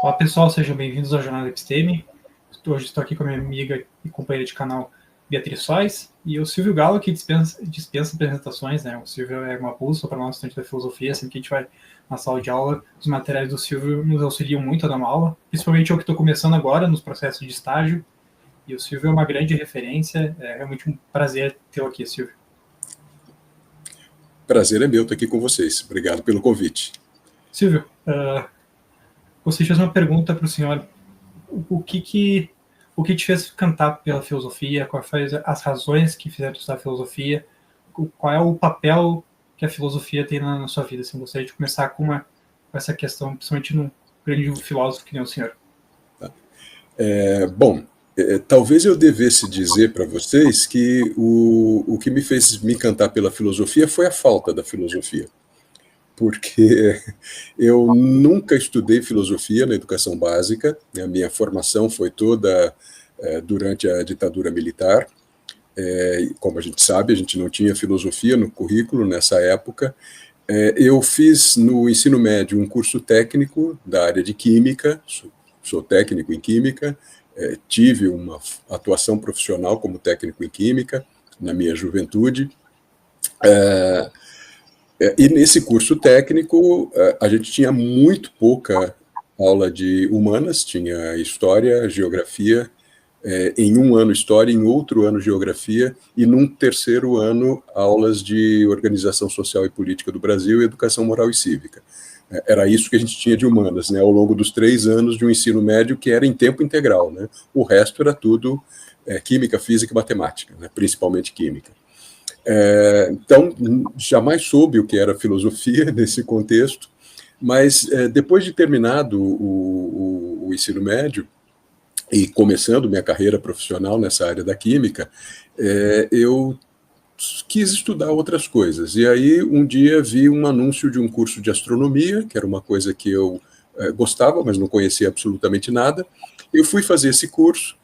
Olá pessoal, sejam bem-vindos ao Jornada Episteme. Hoje estou aqui com a minha amiga e companheira de canal Beatriz Sois e o Silvio Galo, que dispensa apresentações, né? O Silvio é uma bússola para nós, estudante da filosofia. Sempre que a gente vai na sala de aula, os materiais do Silvio nos auxiliam muito a dar uma aula, principalmente eu que estou começando agora nos processos de estágio. E o Silvio é uma grande referência, é realmente um prazer tê-lo aqui, Silvio. Prazer é meu estar aqui com vocês. Obrigado pelo convite. Silvio, gostaria de fazer uma pergunta para o senhor. O que te fez cantar pela filosofia? Quais foram as razões que fizeram estudar filosofia? Qual é o papel que a filosofia tem na sua vida? Assim, gostaria de começar com essa questão, principalmente num grande filósofo que nem o senhor. Talvez eu devesse dizer para vocês que o que me fez me encantar pela filosofia foi a falta da filosofia. Porque eu nunca estudei filosofia na educação básica, a minha formação foi toda durante a ditadura militar. Como a gente sabe, a gente não tinha filosofia no currículo nessa época. Eu fiz no ensino médio um curso técnico da área de química, sou técnico em química, tive uma atuação profissional como técnico em química na minha juventude. E nesse curso técnico, a gente tinha muito pouca aula de humanas, tinha história, geografia, em um ano história, em outro ano geografia, e num terceiro ano aulas de organização social e política do Brasil e educação moral e cívica. Era isso que a gente tinha de humanas, né, ao longo dos 3 anos de um ensino médio que era em tempo integral, né? O resto era tudo química, física e matemática, né, principalmente química. Então, jamais soube o que era filosofia nesse contexto, mas depois de terminado o ensino médio e começando minha carreira profissional nessa área da química, eu quis estudar outras coisas. E aí, um dia, vi um anúncio de um curso de astronomia, que era uma coisa que eu gostava, mas não conhecia absolutamente nada. Eu fui fazer esse curso,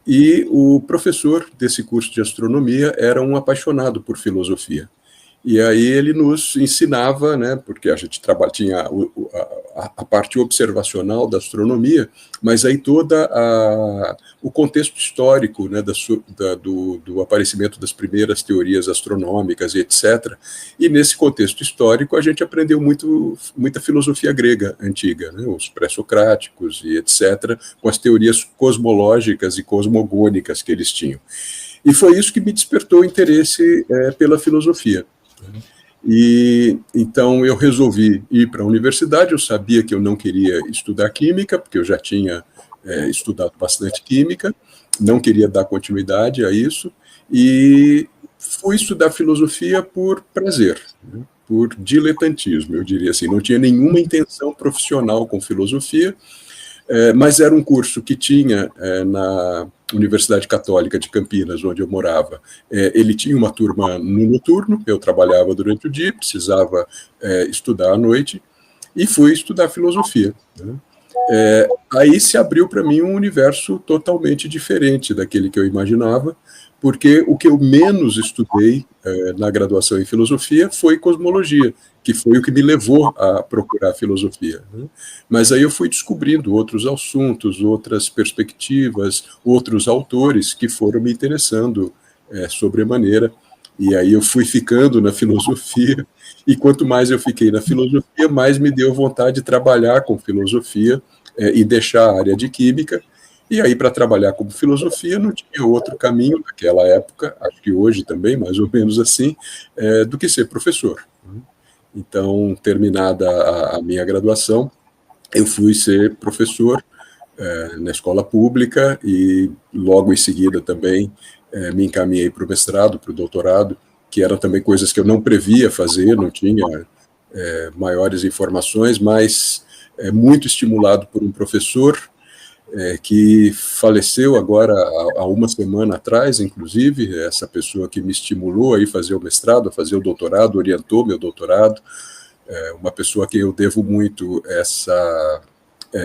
e o professor desse curso de astronomia era um apaixonado por filosofia. E aí ele nos ensinava, né, porque a gente tinha a parte observacional da astronomia, mas aí toda o contexto histórico, né, do aparecimento das primeiras teorias astronômicas e etc. E nesse contexto histórico a gente aprendeu muita filosofia grega antiga, né, os pré-socráticos e etc., com as teorias cosmológicas e cosmogônicas que eles tinham. E foi isso que me despertou o interesse pela filosofia. E então eu resolvi ir para a universidade. Eu sabia que eu não queria estudar química, porque eu já tinha estudado bastante química, não queria dar continuidade a isso, e fui estudar filosofia por prazer, né, por diletantismo, eu diria assim. Não tinha nenhuma intenção profissional com filosofia, mas era um curso que tinha na Universidade Católica de Campinas, onde eu morava. Ele tinha uma turma no noturno, eu trabalhava durante o dia, precisava estudar à noite, e fui estudar filosofia, né? Aí se abriu para mim um universo totalmente diferente daquele que eu imaginava, porque o que eu menos estudei na graduação em filosofia foi cosmologia, que foi o que me levou a procurar filosofia, né? Mas aí eu fui descobrindo outros assuntos, outras perspectivas, outros autores que foram me interessando sobremaneira, e aí eu fui ficando na filosofia, e quanto mais eu fiquei na filosofia, mais me deu vontade de trabalhar com filosofia e deixar a área de química. E aí, para trabalhar como filosofia, não tinha outro caminho naquela época, acho que hoje também, mais ou menos assim, do que ser professor. Então, terminada a minha graduação, eu fui ser professor na escola pública e logo em seguida também me encaminhei para o mestrado, para o doutorado, que eram também coisas que eu não previa fazer, não tinha maiores informações, mas muito estimulado por um professor que faleceu agora há uma semana atrás, inclusive, essa pessoa que me estimulou a ir fazer o mestrado, a fazer o doutorado, orientou meu doutorado, uma pessoa a quem eu devo muito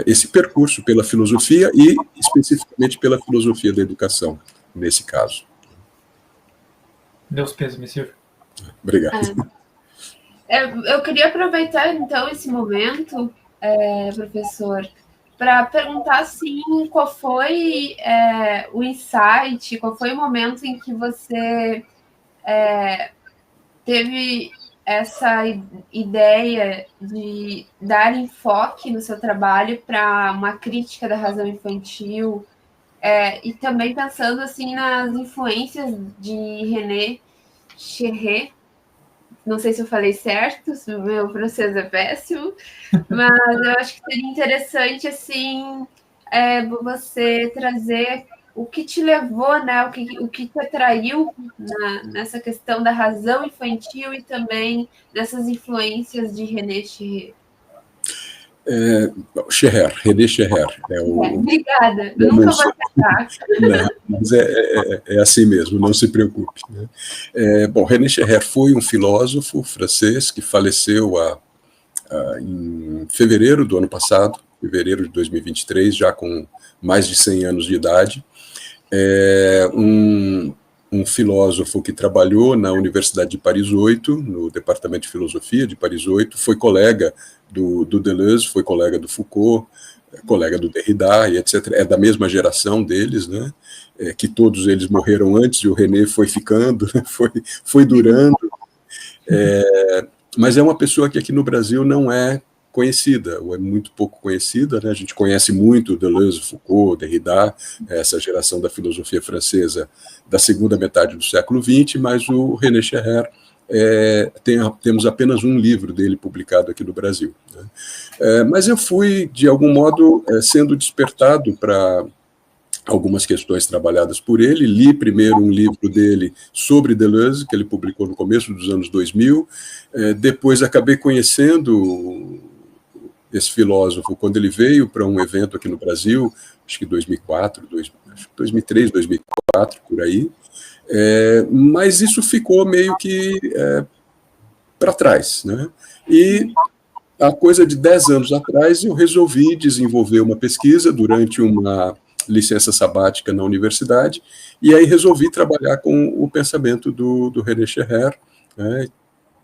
esse percurso pela filosofia e especificamente pela filosofia da educação, nesse caso. Deus pêsames, Silvio. Obrigado. Eu queria aproveitar, então, esse momento professor, para perguntar, assim, qual foi o insight, qual foi o momento em que você teve essa ideia de dar enfoque no seu trabalho para uma crítica da razão infantil, e também pensando assim nas influências de René Chérret. Não sei se eu falei certo, se o meu francês é péssimo, mas eu acho que seria interessante assim você trazer o que te levou, né? O que te atraiu nessa questão da razão infantil e também dessas influências de René Chérret. René Chérret. Obrigada, eu nunca vou acertar. Não, mas é assim mesmo, não se preocupe. Né? Bom, René Chérret foi um filósofo francês que faleceu em fevereiro do ano passado, fevereiro de 2023, já com mais de 100 anos de idade. Um filósofo que trabalhou na Universidade de Paris 8, no Departamento de Filosofia de Paris 8, foi colega do Deleuze, foi colega do Foucault, colega do Derrida, e etc. É da mesma geração deles, né? Que todos eles morreram antes e o René foi ficando, foi durando. Mas é uma pessoa que aqui no Brasil não é conhecida, ou é muito pouco conhecida, né? A gente conhece muito Deleuze, Foucault, Derrida, essa geração da filosofia francesa da segunda metade do século XX, mas o René Chérret, temos apenas um livro dele publicado aqui no Brasil. Né? Mas eu fui, de algum modo, sendo despertado para algumas questões trabalhadas por ele. Li primeiro um livro dele sobre Deleuze, que ele publicou no começo dos anos 2000. Depois acabei conhecendo esse filósofo quando ele veio para um evento aqui no Brasil, acho que 2004, 2003, 2004, por aí. Mas isso ficou meio que para trás, né? E há coisa de 10 anos atrás eu resolvi desenvolver uma pesquisa durante uma licença sabática na universidade, e aí resolvi trabalhar com o pensamento do René Chérret. Né?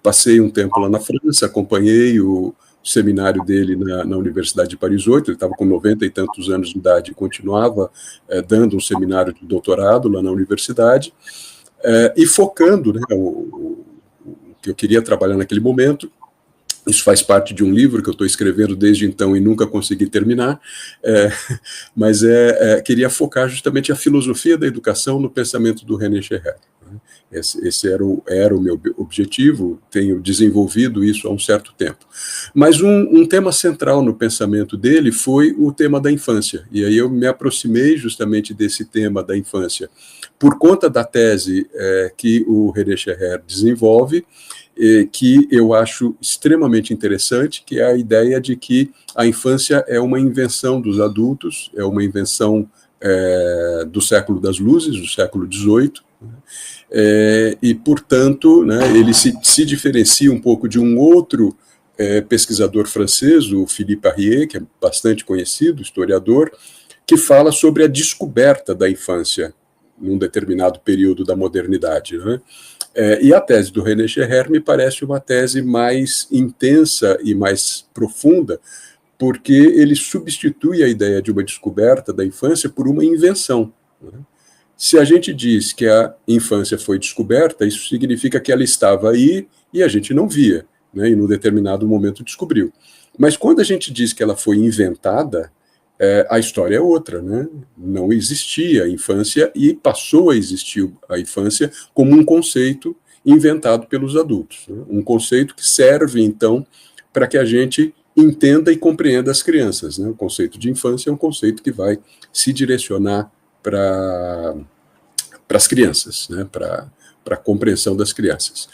Passei um tempo lá na França, acompanhei o seminário dele na Universidade de Paris 8, ele estava com 90 e tantos anos de idade e continuava dando um seminário de doutorado lá na universidade, e focando, né, o que eu queria trabalhar naquele momento. Isso faz parte de um livro que eu estou escrevendo desde então e nunca consegui terminar, mas queria focar justamente a filosofia da educação no pensamento do René Chérret. Esse era o meu objetivo, tenho desenvolvido isso há um certo tempo. Mas um tema central no pensamento dele foi o tema da infância, e aí eu me aproximei justamente desse tema da infância por conta da tese que o René Chérret desenvolve, que eu acho extremamente interessante, que é a ideia de que a infância é uma invenção dos adultos, é uma invenção do século das luzes, do século XVIII, e, portanto, né, ele se diferencia um pouco de um outro pesquisador francês, o Philippe Arrier, que é bastante conhecido, historiador, que fala sobre a descoberta da infância num determinado período da modernidade, né? E a tese do René Chérret me parece uma tese mais intensa e mais profunda, porque ele substitui a ideia de uma descoberta da infância por uma invenção. Né? Se a gente diz que a infância foi descoberta, isso significa que ela estava aí e a gente não via, né? E num determinado momento descobriu. Mas quando a gente diz que ela foi inventada, a história é outra, né? Não existia a infância e passou a existir a infância como um conceito inventado pelos adultos. Né? Um conceito que serve, então, para que a gente entenda e compreenda as crianças. Né? O conceito de infância é um conceito que vai se direcionar para as crianças, né? Para a compreensão das crianças.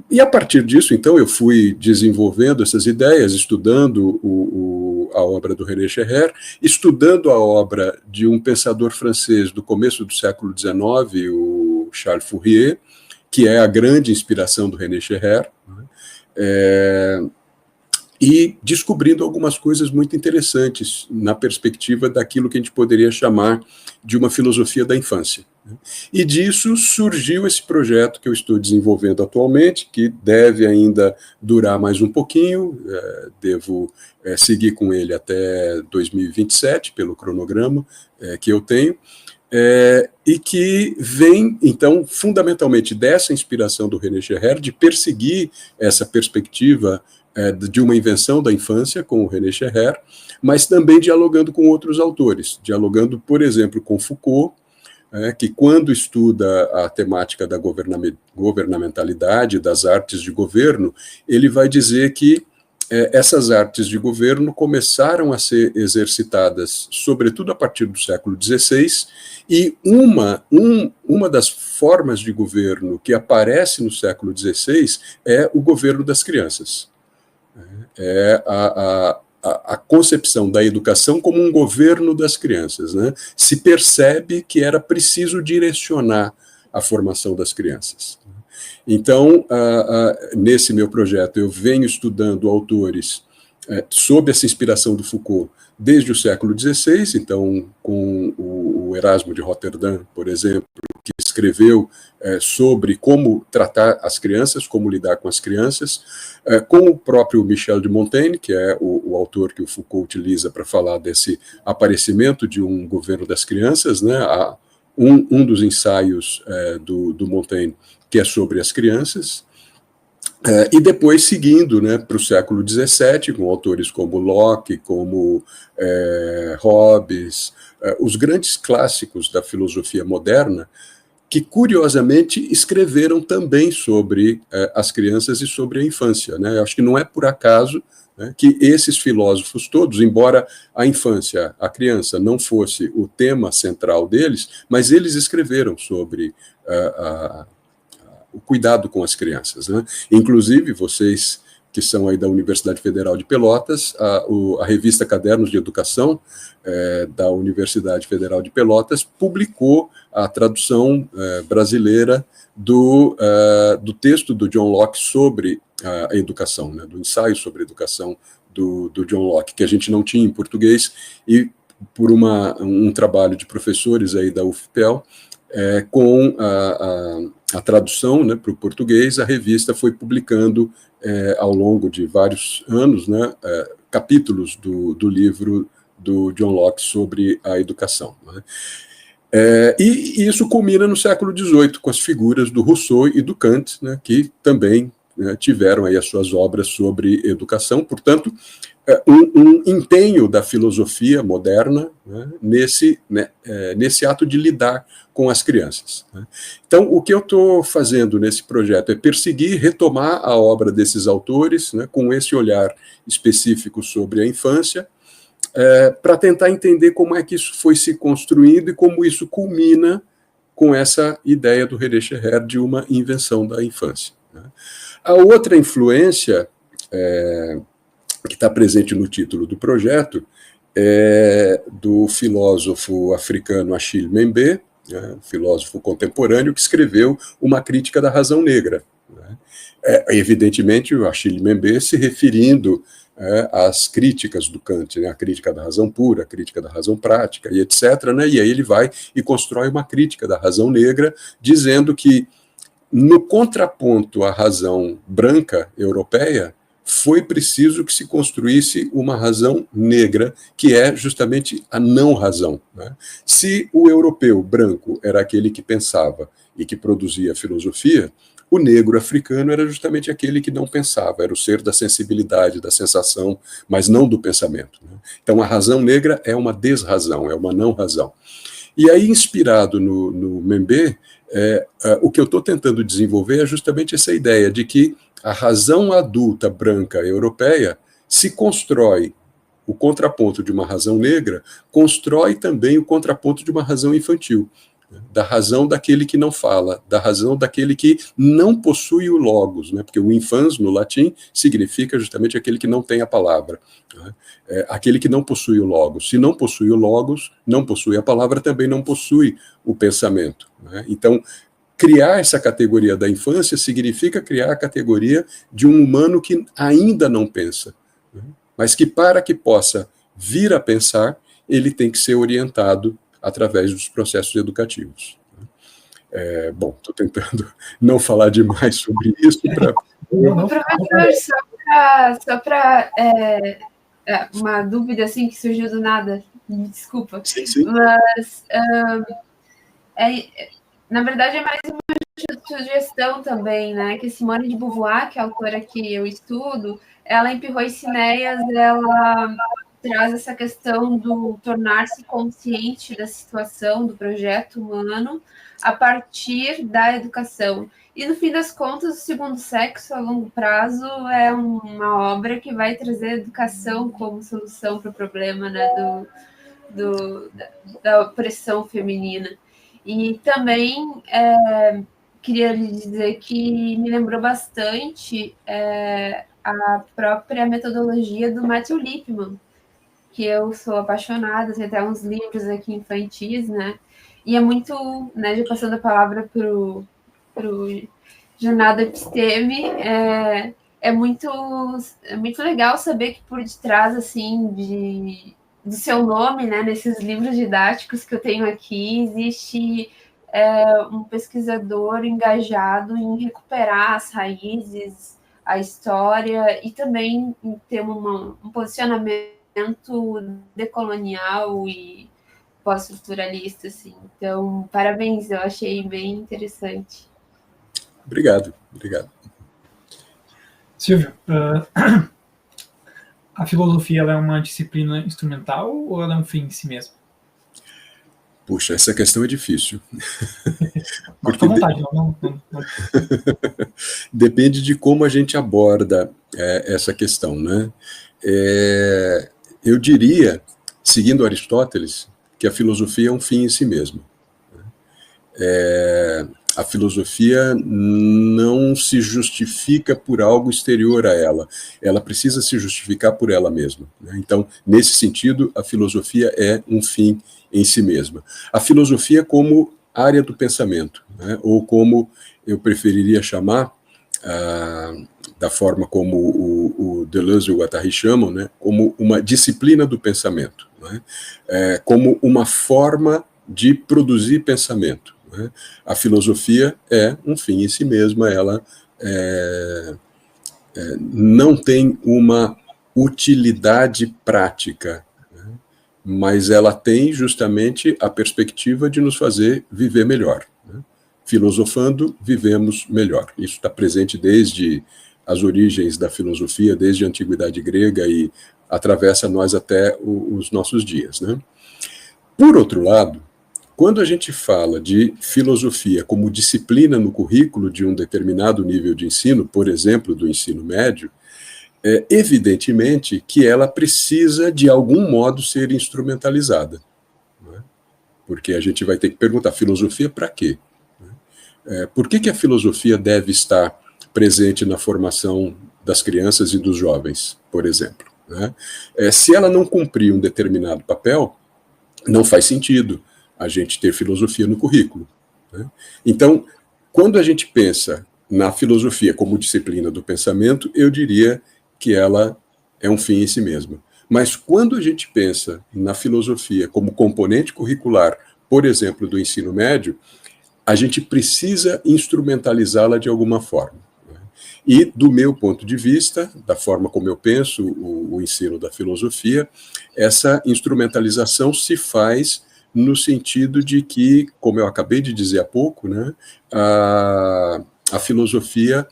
E a partir disso, então, eu fui desenvolvendo essas ideias, estudando a obra do René Chérret, estudando a obra de um pensador francês do começo do século XIX, o Charles Fourier, que é a grande inspiração do René Chérret, e descobrindo algumas coisas muito interessantes na perspectiva daquilo que a gente poderia chamar de uma filosofia da infância. E disso surgiu esse projeto que eu estou desenvolvendo atualmente, que deve ainda durar mais um pouquinho, devo seguir com ele até 2027, pelo cronograma que eu tenho, e que vem, então, fundamentalmente dessa inspiração do René Scherrer, de perseguir essa perspectiva de uma invenção da infância com o René Scherrer, mas também dialogando com outros autores, dialogando, por exemplo, com Foucault, que quando estuda a temática da governamentalidade, das artes de governo, ele vai dizer que essas artes de governo começaram a ser exercitadas, sobretudo a partir do século XVI, e uma das formas de governo que aparece no século XVI é o governo das crianças. É a concepção da educação como um governo das crianças, né? Se percebe que era preciso direcionar a formação das crianças. Então, nesse meu projeto, eu venho estudando autores sob essa inspiração do Foucault desde o século XVI, então, com o Erasmo de Roterdã, por exemplo, que escreveu sobre como tratar as crianças, como lidar com as crianças, com o próprio Michel de Montaigne, que é o autor que o Foucault utiliza para falar desse aparecimento de um governo das crianças, né? Um dos ensaios do Montaigne, que é sobre as crianças, e depois seguindo, né, para o século XVII, com autores como Locke, como Hobbes, os grandes clássicos da filosofia moderna, que curiosamente escreveram também sobre as crianças e sobre a infância, né? Eu acho que não é por acaso, né, que esses filósofos todos, embora a infância, a criança, não fosse o tema central deles, mas eles escreveram sobre o cuidado com as crianças, né? Inclusive, vocês que são aí da Universidade Federal de Pelotas, a revista Cadernos de Educação da Universidade Federal de Pelotas publicou a tradução brasileira do texto do John Locke sobre a educação, né, do ensaio sobre a educação do John Locke, que a gente não tinha em português, e por um trabalho de professores aí da UFPEL, com a tradução, né, para o português, a revista foi publicando ao longo de vários anos, né, capítulos do livro do John Locke sobre a educação, né. E isso culmina no século XVIII, com as figuras do Rousseau e do Kant, né, que também tiveram aí as suas obras sobre educação. Portanto, um empenho da filosofia moderna, né, nesse ato de lidar com as crianças, né. Então, o que eu estou fazendo nesse projeto é perseguir, retomar a obra desses autores, né, com esse olhar específico sobre a infância, para tentar entender como é que isso foi se construindo e como isso culmina com essa ideia do René Scherrer de uma invenção da infância, né. A outra influência que está presente no título do projeto é do filósofo africano Achille Mbembe, né, filósofo contemporâneo, que escreveu uma crítica da razão negra, né. Evidentemente, o Achille Mbembe se referindo às críticas do Kant, né, a crítica da razão pura, a crítica da razão prática, e etc., né, e aí ele vai e constrói uma crítica da razão negra, dizendo que, no contraponto à razão branca europeia, foi preciso que se construísse uma razão negra, que é justamente a não-razão, né? Se o europeu branco era aquele que pensava e que produzia filosofia, o negro africano era justamente aquele que não pensava, era o ser da sensibilidade, da sensação, mas não do pensamento, né? Então, a razão negra é uma desrazão, é uma não-razão. E aí, inspirado no Mbembe, o que eu estou tentando desenvolver é justamente essa ideia de que a razão adulta branca europeia se constrói, o contraponto de uma razão negra, constrói também o contraponto de uma razão infantil, né? Da razão daquele que não fala, da razão daquele que não possui o logos, né? Porque o infans, no latim, significa justamente aquele que não tem a palavra, né? Aquele que não possui o logos. Se não possui o logos, não possui a palavra, também não possui o pensamento, né? Então, criar essa categoria da infância significa criar a categoria de um humano que ainda não pensa, né? Mas que para que possa vir a pensar, ele tem que ser orientado através dos processos educativos. Bom, estou tentando não falar demais sobre isso para... Professor, só para uma dúvida assim que surgiu do nada, desculpa. Sim, sim. Mas, na verdade, é mais uma sugestão também, né? Que Simone de Beauvoir, que é a autora que eu estudo, ela em Pirrões Cinéias, ela traz essa questão do tornar-se consciente da situação, do projeto humano, a partir da educação. E, no fim das contas, O Segundo Sexo, a longo prazo, é uma obra que vai trazer educação como solução para o problema, né, da opressão feminina. E também queria lhe dizer que me lembrou bastante a própria metodologia do Matthew Lipman, que eu sou apaixonada, tem até uns livros aqui infantis, né? E é muito, né, já passando a palavra para o Jornada Episteme, é muito legal saber que por detrás, assim, do seu nome, né, nesses livros didáticos que eu tenho aqui, existe um pesquisador engajado em recuperar as raízes, a história, e também em ter um posicionamento decolonial e pós-estruturalista, assim. Então, parabéns, eu achei bem interessante. Obrigado. Silvio, a filosofia ela é uma disciplina instrumental ou ela é um fim em si mesma? Puxa, essa questão é difícil. Porque à vontade, não. Depende de como a gente aborda essa questão, né? Eu diria, seguindo Aristóteles, que a filosofia é um fim em si mesma. A filosofia não se justifica por algo exterior a ela. Ela precisa se justificar por ela mesma, né? Então, nesse sentido, a filosofia é um fim em si mesma. A filosofia como área do pensamento, né? Ou como eu preferiria chamar, da forma como o Deleuze e o Guattari chamam, né? Como uma disciplina do pensamento, né? Como uma forma de produzir pensamento. A filosofia é um fim em si mesma, ela não tem uma utilidade prática, né? Mas ela tem justamente a perspectiva de nos fazer viver melhor, né? Filosofando, vivemos melhor. Isso está presente desde as origens da filosofia, desde a antiguidade grega e atravessa nós até os nossos dias, né? Por outro lado, quando a gente fala de filosofia como disciplina no currículo de um determinado nível de ensino, por exemplo, do ensino médio, evidentemente que ela precisa, de algum modo, ser instrumentalizada, né? Porque a gente vai ter que perguntar, filosofia para quê? Por que a filosofia deve estar presente na formação das crianças e dos jovens, por exemplo, né? Se ela não cumprir um determinado papel, não faz sentido a gente ter filosofia no currículo, né? Então, quando a gente pensa na filosofia como disciplina do pensamento, eu diria que ela é um fim em si mesma. Mas quando a gente pensa na filosofia como componente curricular, por exemplo, do ensino médio, a gente precisa instrumentalizá-la de alguma forma, né? E, do meu ponto de vista, da forma como eu penso o ensino da filosofia, essa instrumentalização se faz no sentido de que, como eu acabei de dizer há pouco, né, a filosofia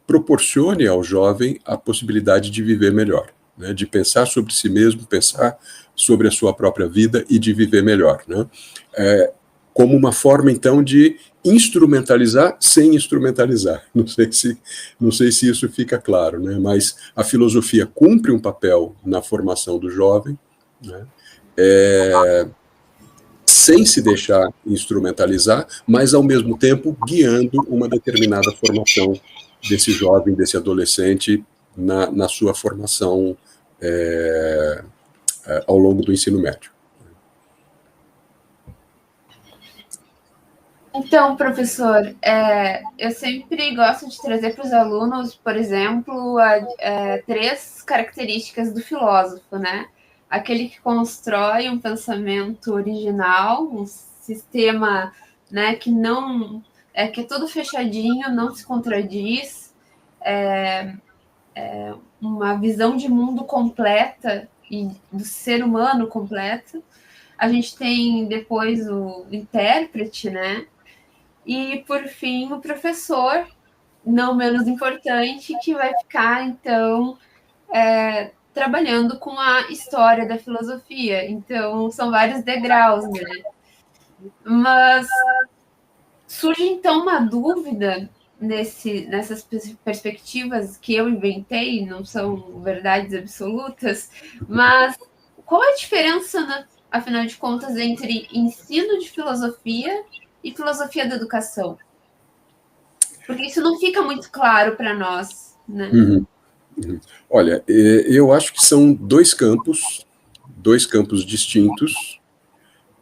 proporcione ao jovem a possibilidade de viver melhor, né, de pensar sobre si mesmo, pensar sobre a sua própria vida e de viver melhor, né? Como uma forma, então, de instrumentalizar sem instrumentalizar. Não sei se isso fica claro, né? Mas a filosofia cumpre um papel na formação do jovem, né? Sem se deixar instrumentalizar, mas, ao mesmo tempo, guiando uma determinada formação desse jovem, desse adolescente, na sua formação ao longo do ensino médio. Então, professor, eu sempre gosto de trazer para os alunos, por exemplo, 3 características do filósofo, né? Aquele que constrói um pensamento original, um sistema, né, que não que é todo fechadinho, não se contradiz, uma visão de mundo completa e do ser humano completa. A gente tem depois o intérprete, né? E, por fim, o professor, não menos importante, que vai ficar, então, trabalhando com a história da filosofia. Então, são vários degraus, né? Mas surge, então, uma dúvida nessas perspectivas que eu inventei, não são verdades absolutas, mas qual é a diferença, afinal de contas, entre ensino de filosofia e filosofia da educação? Porque isso não fica muito claro para nós, né? Olha, eu acho que são dois campos distintos,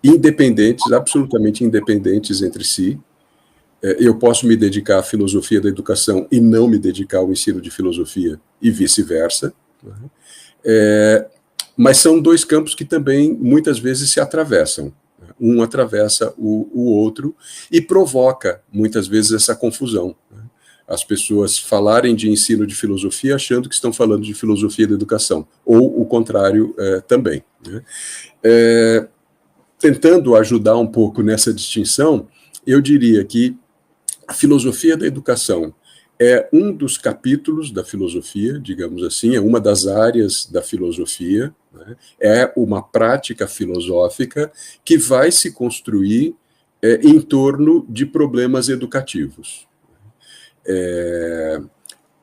independentes, absolutamente independentes entre si. Eu posso me dedicar à filosofia da educação e não me dedicar ao ensino de filosofia, e vice-versa. Mas são dois campos que também, muitas vezes, se atravessam. Um atravessa o outro e provoca, muitas vezes, essa confusão. As pessoas falarem de ensino de filosofia achando que estão falando de filosofia da educação, ou o contrário também. Tentando ajudar um pouco nessa distinção, eu diria que a filosofia da educação é um dos capítulos da filosofia, digamos assim, é uma das áreas da filosofia, né? É uma prática filosófica que vai se construir em torno de problemas educativos.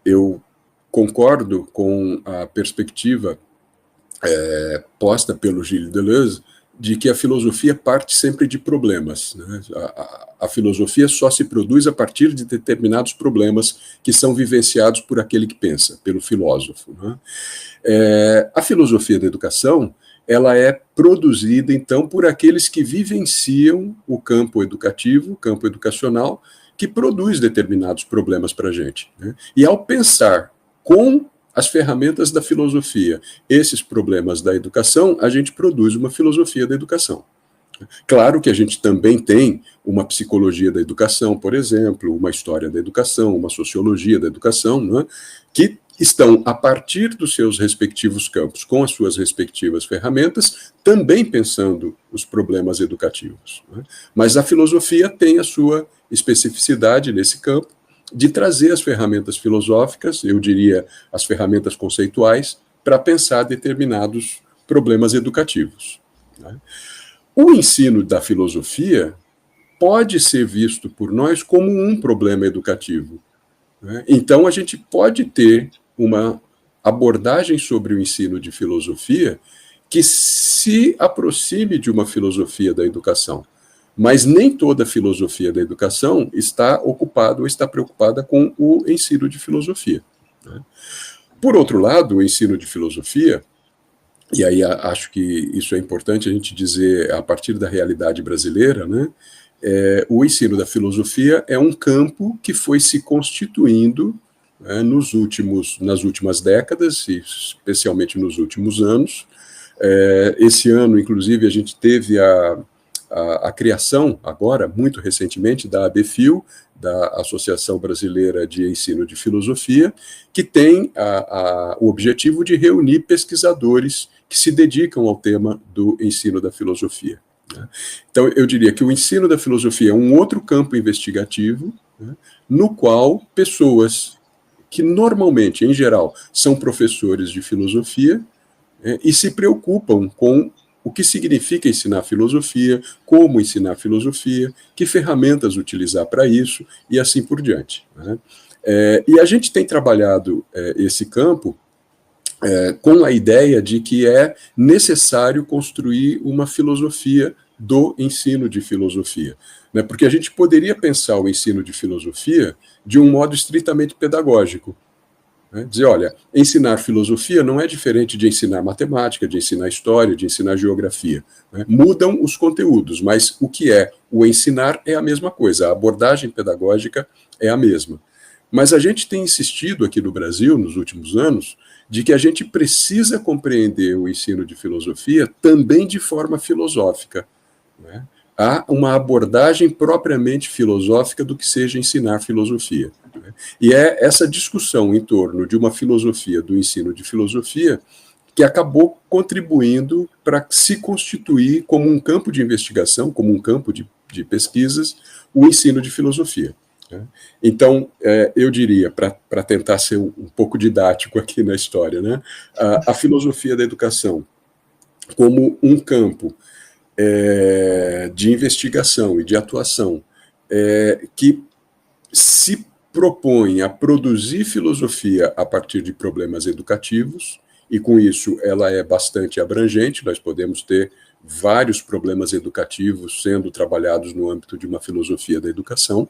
Eu concordo com a perspectiva posta pelo Gilles Deleuze de que a filosofia parte sempre de problemas, né? A filosofia só se produz a partir de determinados problemas que são vivenciados por aquele que pensa, pelo filósofo, né? A filosofia da educação, ela é produzida, então, por aqueles que vivenciam o campo educativo, o campo educacional, que produz determinados problemas para a gente, né? E ao pensar com as ferramentas da filosofia, esses problemas da educação, a gente produz uma filosofia da educação. Claro que a gente também tem uma psicologia da educação, por exemplo, uma história da educação, uma sociologia da educação, né, que estão, a partir dos seus respectivos campos, com as suas respectivas ferramentas, também pensando os problemas educativos, né? Mas a filosofia tem a sua especificidade nesse campo, de trazer as ferramentas filosóficas, eu diria as ferramentas conceituais, para pensar determinados problemas educativos, né? O ensino da filosofia pode ser visto por nós como um problema educativo, né? Então, a gente pode ter uma abordagem sobre o ensino de filosofia que se aproxime de uma filosofia da educação. Mas nem toda a filosofia da educação está ocupada ou está preocupada com o ensino de filosofia, né? Por outro lado, o ensino de filosofia, e aí acho que isso é importante a gente dizer a partir da realidade brasileira, né? O ensino da filosofia é um campo que foi se constituindo, né, nas últimas décadas, e especialmente nos últimos anos. Esse ano, inclusive, a gente teve a criação, agora, muito recentemente, da ABFIL, da Associação Brasileira de Ensino de Filosofia, que tem o objetivo de reunir pesquisadores que se dedicam ao tema do ensino da filosofia, né? Então, eu diria que o ensino da filosofia é um outro campo investigativo, né, no qual pessoas que normalmente, em geral, são professores de filosofia e se preocupam com o que significa ensinar filosofia, como ensinar filosofia, que ferramentas utilizar para isso, e assim por diante, né? E a gente tem trabalhado esse campo com a ideia de que é necessário construir uma filosofia do ensino de filosofia, né? Porque a gente poderia pensar o ensino de filosofia de um modo estritamente pedagógico, Né? Dizer, olha, ensinar filosofia não é diferente de ensinar matemática, de ensinar história, de ensinar geografia. Né? Mudam os conteúdos, mas o que é o ensinar é a mesma coisa, a abordagem pedagógica é a mesma. Mas a gente tem insistido aqui no Brasil, nos últimos anos, de que a gente precisa compreender o ensino de filosofia também de forma filosófica. Né? Há uma abordagem propriamente filosófica do que seja ensinar filosofia. Né? E é essa discussão em torno de uma filosofia, do ensino de filosofia, que acabou contribuindo para se constituir como um campo de investigação, como um campo de pesquisas, o ensino de filosofia. Então, eu diria, para tentar ser um pouco didático aqui na história, né, a filosofia da educação como um campo de investigação e de atuação que se propõe a produzir filosofia a partir de problemas educativos, e com isso ela é bastante abrangente, nós podemos ter vários problemas educativos sendo trabalhados no âmbito de uma filosofia da educação.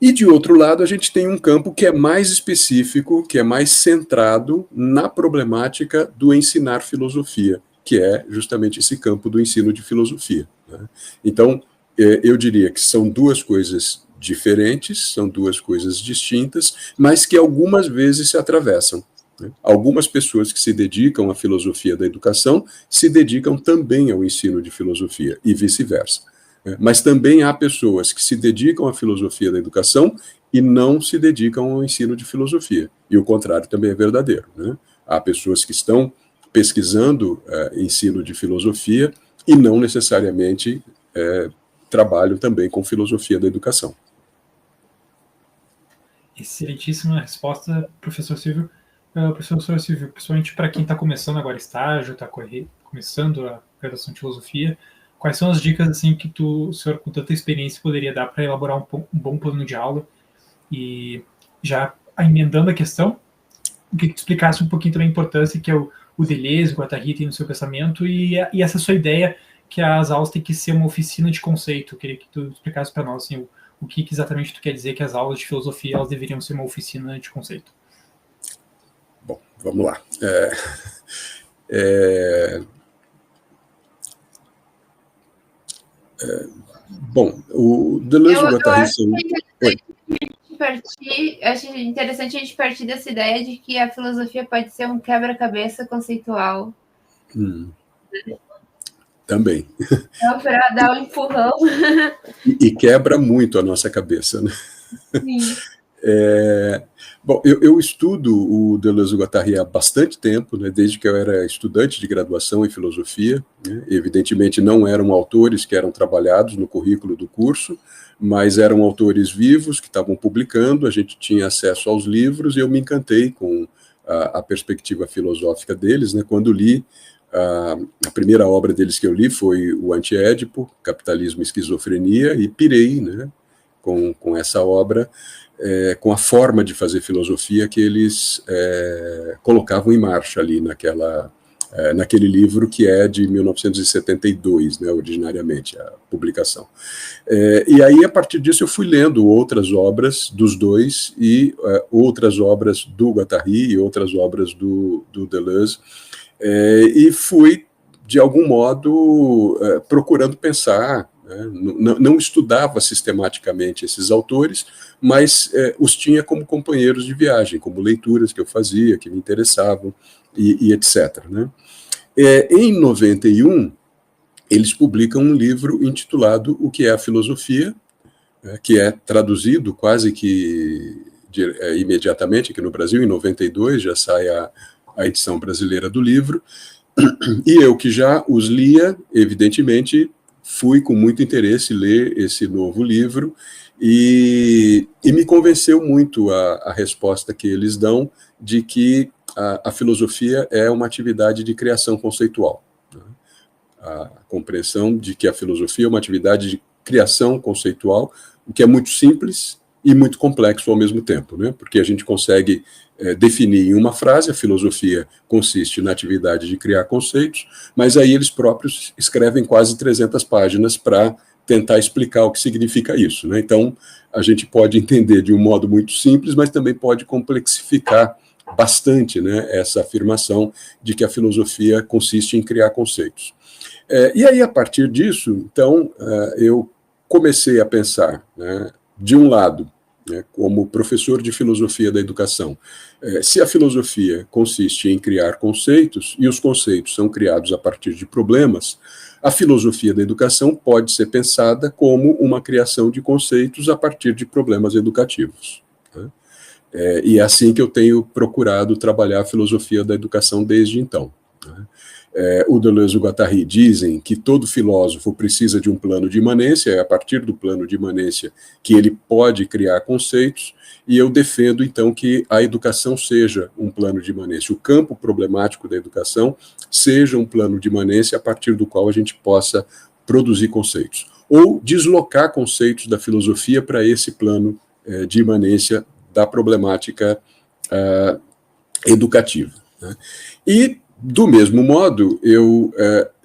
E, de outro lado, a gente tem um campo que é mais específico, que é mais centrado na problemática do ensinar filosofia, que é justamente esse campo do ensino de filosofia. Né? Então, eu diria que são duas coisas diferentes, são duas coisas distintas, mas que algumas vezes se atravessam. Né? Algumas pessoas que se dedicam à filosofia da educação se dedicam também ao ensino de filosofia, e vice-versa. Mas também há pessoas que se dedicam à filosofia da educação e não se dedicam ao ensino de filosofia. E o contrário também é verdadeiro. Né? Há pessoas que estão pesquisando ensino de filosofia e não necessariamente trabalham também com filosofia da educação. Excelentíssima resposta, professor Silvio. Professor Silvio, principalmente para quem está começando agora estágio, está começando a graduação de filosofia, quais são as dicas assim, que o senhor, com tanta experiência, poderia dar para elaborar um bom plano de aula? E já emendando a questão, que tu explicasse um pouquinho também a importância que é o Deleuze, o Guattari tem no seu pensamento, e essa sua ideia que as aulas têm que ser uma oficina de conceito. Eu queria que tu explicasse para nós assim, o que exatamente tu quer dizer que as aulas de filosofia elas deveriam ser uma oficina de conceito. Bom, vamos lá. Bom, o Deleuze e o Guattari são... Acho interessante a gente partir dessa ideia de que a filosofia pode ser um quebra-cabeça conceitual. Também. Então, para dar um empurrão. E quebra muito a nossa cabeça, né? Sim. Bom, eu estudo o Deleuze e o Guattari há bastante tempo, né, desde que eu era estudante de graduação em filosofia. Né, evidentemente não eram autores que eram trabalhados no currículo do curso, mas eram autores vivos que estavam publicando, a gente tinha acesso aos livros e eu me encantei com a perspectiva filosófica deles. Né, quando li, a primeira obra deles que eu li foi o Anti-Édipo, Capitalismo e Esquizofrenia, e pirei, né, com essa obra, com a forma de fazer filosofia que eles colocavam em marcha ali naquele livro que é de 1972, né, originariamente, a publicação. E aí, a partir disso, eu fui lendo outras obras dos dois, e outras obras do Guattari e outras obras do Deleuze, e fui, de algum modo, procurando pensar. Não estudava sistematicamente esses autores, mas os tinha como companheiros de viagem, como leituras que eu fazia, que me interessavam, e etc. Né? Em 91, eles publicam um livro intitulado O que é a Filosofia, que é traduzido quase que imediatamente aqui no Brasil. Em 92 já sai a edição brasileira do livro, e eu que já os lia, evidentemente, fui com muito interesse ler esse novo livro e me convenceu muito a resposta que eles dão de que a filosofia é uma atividade de criação conceitual. Né? A compreensão de que a filosofia é uma atividade de criação conceitual, o que é muito simples e muito complexo ao mesmo tempo, né? Porque a gente consegue definir em uma frase, a filosofia consiste na atividade de criar conceitos, mas aí eles próprios escrevem quase 300 páginas para tentar explicar o que significa isso, né? Então, a gente pode entender de um modo muito simples, mas também pode complexificar bastante, né, essa afirmação de que a filosofia consiste em criar conceitos. E aí, a partir disso, então, eu comecei a pensar, né, de um lado, né, como professor de filosofia da educação, se a filosofia consiste em criar conceitos, e os conceitos são criados a partir de problemas, a filosofia da educação pode ser pensada como uma criação de conceitos a partir de problemas educativos, né? E é assim que eu tenho procurado trabalhar a filosofia da educação desde então, né? O Deleuze e o Guattari dizem que todo filósofo precisa de um plano de imanência, é a partir do plano de imanência que ele pode criar conceitos, e eu defendo, então, que a educação seja um plano de imanência, o campo problemático da educação seja um plano de imanência a partir do qual a gente possa produzir conceitos, ou deslocar conceitos da filosofia para esse plano de imanência da problemática educativa, né? E, do mesmo modo, eu,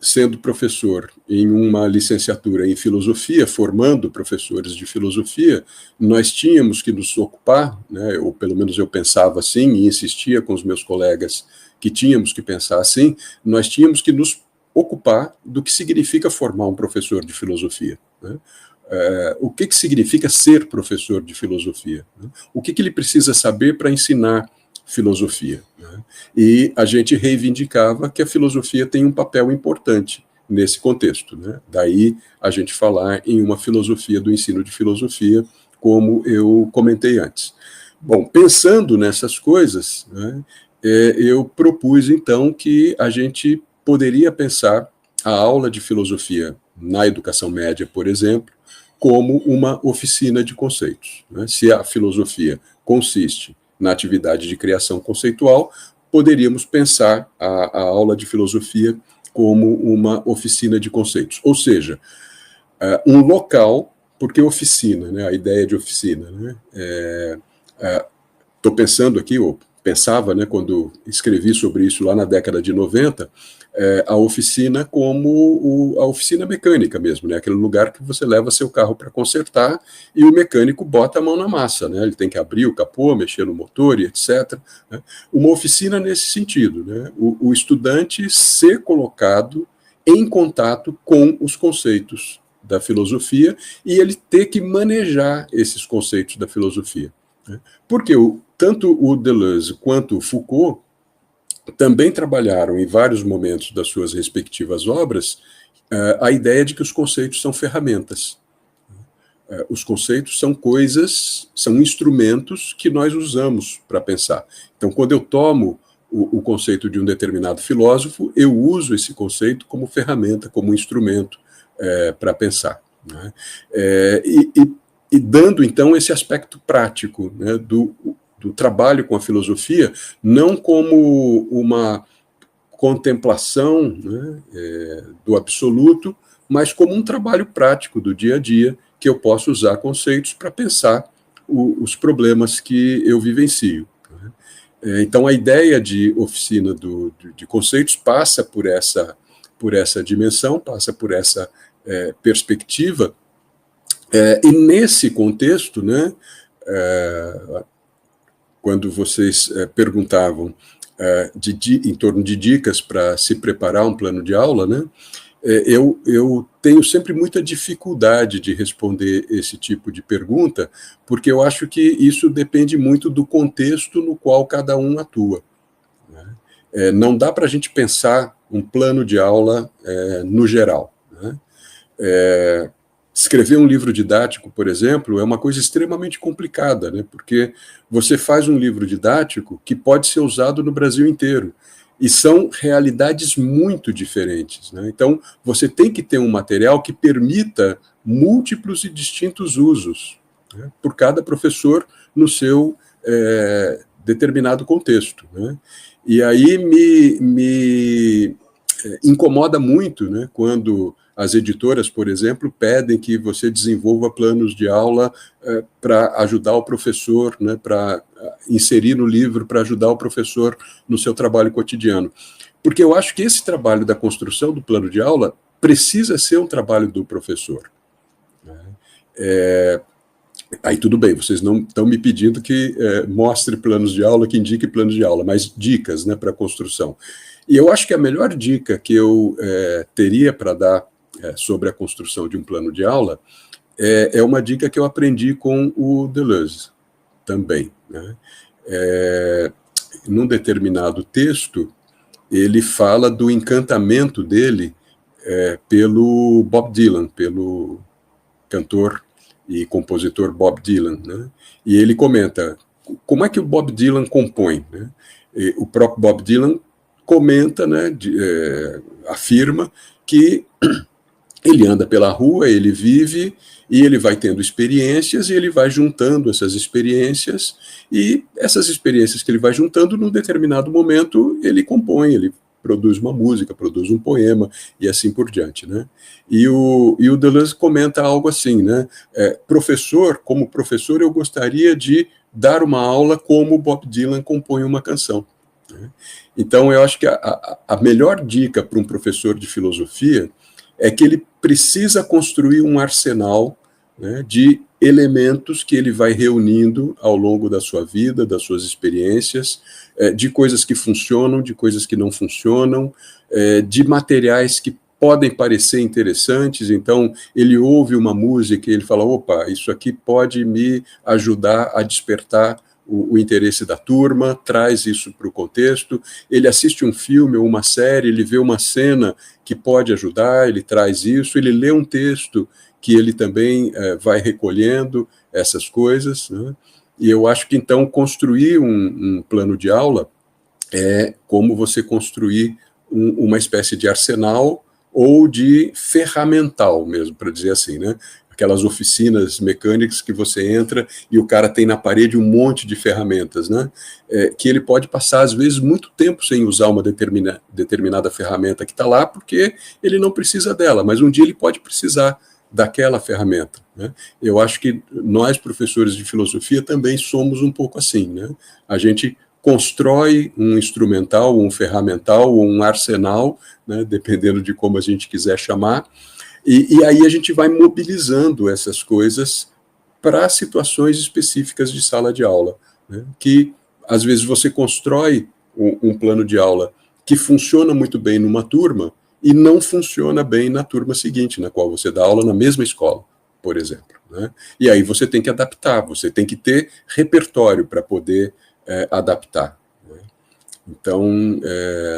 sendo professor em uma licenciatura em filosofia, formando professores de filosofia, nós tínhamos que nos ocupar, né, ou pelo menos eu pensava assim, e insistia com os meus colegas que tínhamos que pensar assim, nós tínhamos que nos ocupar do que significa formar um professor de filosofia, né? O que significa ser professor de filosofia, né? O que ele precisa saber para ensinar filosofia, né? E a gente reivindicava que a filosofia tem um papel importante nesse contexto, né? Daí a gente falar em uma filosofia do ensino de filosofia, como eu comentei antes. Bom, pensando nessas coisas, né, eu propus então que a gente poderia pensar a aula de filosofia na educação média, por exemplo, como uma oficina de conceitos, né? Se a filosofia consiste na atividade de criação conceitual, poderíamos pensar a aula de filosofia como uma oficina de conceitos. Ou seja, um local, porque oficina, né, a ideia de oficina, né, estou pensando aqui, ou pensava, né, quando escrevi sobre isso lá na década de 90, a oficina como a oficina mecânica mesmo, né, aquele lugar que você leva seu carro para consertar e o mecânico bota a mão na massa, né, ele tem que abrir o capô, mexer no motor e etc. Né, uma oficina nesse sentido, né, o estudante ser colocado em contato com os conceitos da filosofia e ele ter que manejar esses conceitos da filosofia, né, porque tanto o Deleuze quanto o Foucault também trabalharam em vários momentos das suas respectivas obras a ideia de que os conceitos são ferramentas. Os conceitos são coisas, são instrumentos que nós usamos para pensar. Então, quando eu tomo o conceito de um determinado filósofo, eu uso esse conceito como ferramenta, como instrumento para pensar, né? E dando, então, esse aspecto prático, né, do trabalho com a filosofia, não como uma contemplação, né, do absoluto, mas como um trabalho prático do dia a dia, que eu posso usar conceitos para pensar os problemas que eu vivencio, né? Então, a ideia de oficina de conceitos passa por essa dimensão, passa por essa perspectiva, e nesse contexto, né, quando vocês perguntavam em torno de dicas para se preparar um plano de aula, né, eu tenho sempre muita dificuldade de responder esse tipo de pergunta, porque eu acho que isso depende muito do contexto no qual cada um atua, né? Não dá para a gente pensar um plano de aula no geral, né? Escrever um livro didático, por exemplo, é uma coisa extremamente complicada, né? Porque você faz um livro didático que pode ser usado no Brasil inteiro, e são realidades muito diferentes, né? Então, você tem que ter um material que permita múltiplos e distintos usos, né, por cada professor no seu determinado contexto, né? E aí me incomoda muito, né, quando as editoras, por exemplo, pedem que você desenvolva planos de aula para ajudar o professor, né, para inserir no livro, para ajudar o professor no seu trabalho cotidiano. Porque eu acho que esse trabalho da construção do plano de aula precisa ser um trabalho do professor. Aí tudo bem, vocês não estão me pedindo que mostre planos de aula, que indique planos de aula, mas dicas, né, para a construção. E eu acho que a melhor dica que eu teria para dar sobre a construção de um plano de aula é uma dica que eu aprendi com o Deleuze também, né? Num determinado texto, ele fala do encantamento dele pelo Bob Dylan, pelo cantor e compositor Bob Dylan, né? E ele comenta como é que o Bob Dylan compõe, né? E o próprio Bob Dylan comenta, né, afirma que ele anda pela rua, ele vive e ele vai tendo experiências e ele vai juntando essas experiências, e essas experiências que ele vai juntando, num determinado momento, ele compõe, ele produz uma música, produz um poema e assim por diante, né? E o Deleuze comenta algo assim, né? Como professor, eu gostaria de dar uma aula como Bob Dylan compõe uma canção, né? Então, eu acho que a melhor dica para um professor de filosofia é que ele precisa construir um arsenal, né, de elementos que ele vai reunindo ao longo da sua vida, das suas experiências, de coisas que funcionam, de coisas que não funcionam, de materiais que podem parecer interessantes. Então, ele ouve uma música e ele fala, opa, isso aqui pode me ajudar a despertar o interesse da turma, traz isso para o contexto. Ele assiste um filme ou uma série, ele vê uma cena que pode ajudar, ele traz isso, ele lê um texto que ele também vai recolhendo essas coisas, né? E eu acho que, então, construir um plano de aula é como você construir uma espécie de arsenal ou de ferramental mesmo, para dizer assim, né? Aquelas oficinas mecânicas que você entra e o cara tem na parede um monte de ferramentas, né? Que ele pode passar, às vezes, muito tempo sem usar uma determinada ferramenta que está lá, porque ele não precisa dela, mas um dia ele pode precisar daquela ferramenta, né? Eu acho que nós, professores de filosofia, também somos um pouco assim, né? A gente constrói um instrumental, um ferramental, ou um arsenal, né, dependendo de como a gente quiser chamar, e aí a gente vai mobilizando essas coisas para situações específicas de sala de aula, né? Que às vezes você constrói um plano de aula que funciona muito bem numa turma e não funciona bem na turma seguinte, na qual você dá aula na mesma escola, por exemplo, né? E aí você tem que adaptar, você tem que ter repertório para poder adaptar, né? Então,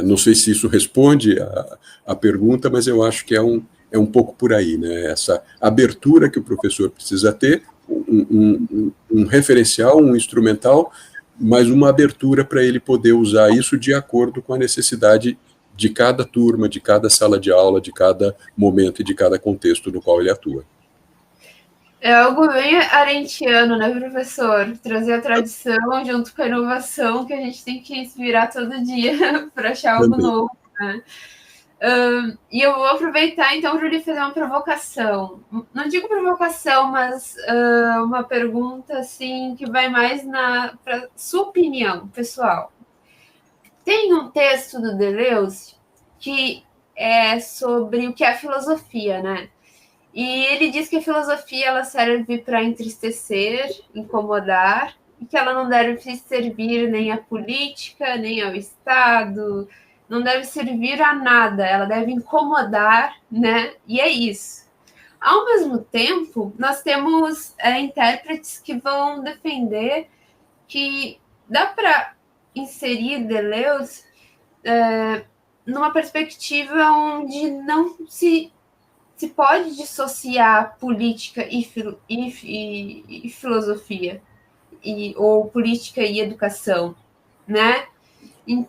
não sei se isso responde a pergunta, mas eu acho que é um pouco por aí, né? Essa abertura que o professor precisa ter, um referencial, um instrumental, mas uma abertura para ele poder usar isso de acordo com a necessidade de cada turma, de cada sala de aula, de cada momento e de cada contexto no qual ele atua. É algo bem arendtiano, né, professor? Trazer a tradição junto com a inovação, que a gente tem que se virar todo dia para achar algo novo, né? E eu vou aproveitar, então, para lhe fazer uma provocação. Não digo provocação, mas uma pergunta, assim, que vai mais para sua opinião pessoal. Tem um texto do Deleuze que é sobre o que é filosofia, né? E ele diz que a filosofia ela serve para entristecer, incomodar, e que ela não deve servir nem à política, nem ao Estado, não deve servir a nada, ela deve incomodar, né? E é isso. Ao mesmo tempo, nós temos intérpretes que vão defender que dá para inserir Deleuze numa perspectiva onde não se pode dissociar política e filosofia, ou política e educação, né?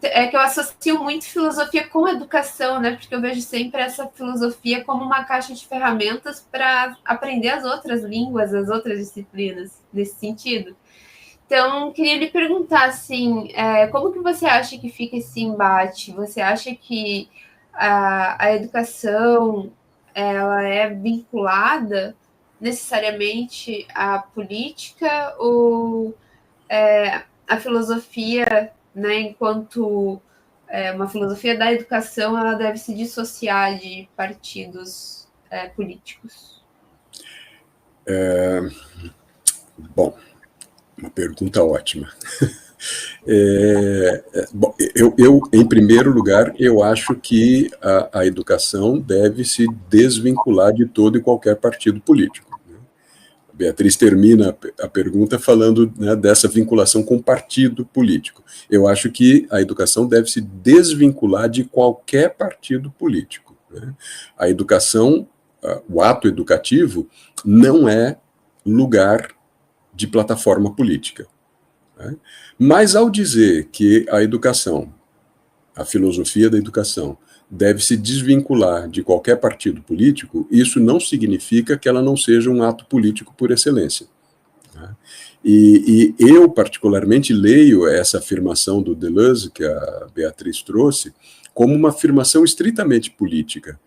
É que eu associo muito filosofia com educação, né? Porque eu vejo sempre essa filosofia como uma caixa de ferramentas para aprender as outras línguas, as outras disciplinas, nesse sentido. Então, queria lhe perguntar, assim, como que você acha que fica esse embate? Você acha que a educação ela é vinculada necessariamente à política ou a filosofia, né, enquanto uma filosofia da educação, ela deve se dissociar de partidos políticos? Bom, uma pergunta ótima. Bom, em primeiro lugar, eu acho que a educação deve se desvincular de todo e qualquer partido político. A Beatriz termina a pergunta falando, né, dessa vinculação com partido político. Eu acho que a educação deve se desvincular de qualquer partido político, né? A educação, o ato educativo, não é lugar de plataforma política, né? Mas ao dizer que a educação, a filosofia da educação, deve se desvincular de qualquer partido político, isso não significa que ela não seja um ato político por excelência, né? E eu, particularmente, leio essa afirmação do Deleuze, que a Beatriz trouxe, como uma afirmação estritamente política.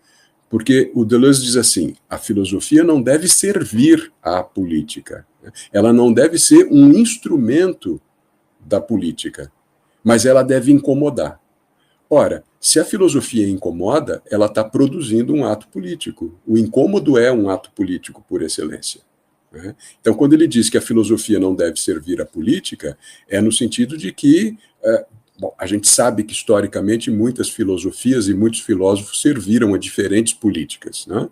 Porque o Deleuze diz assim: a filosofia não deve servir à política, ela não deve ser um instrumento da política, mas ela deve incomodar. Ora, se a filosofia incomoda, ela está produzindo um ato político. O incômodo é um ato político por excelência, né? Então, quando ele diz que a filosofia não deve servir à política, é no sentido de que, bom, a gente sabe que historicamente muitas filosofias e muitos filósofos serviram a diferentes políticas, né?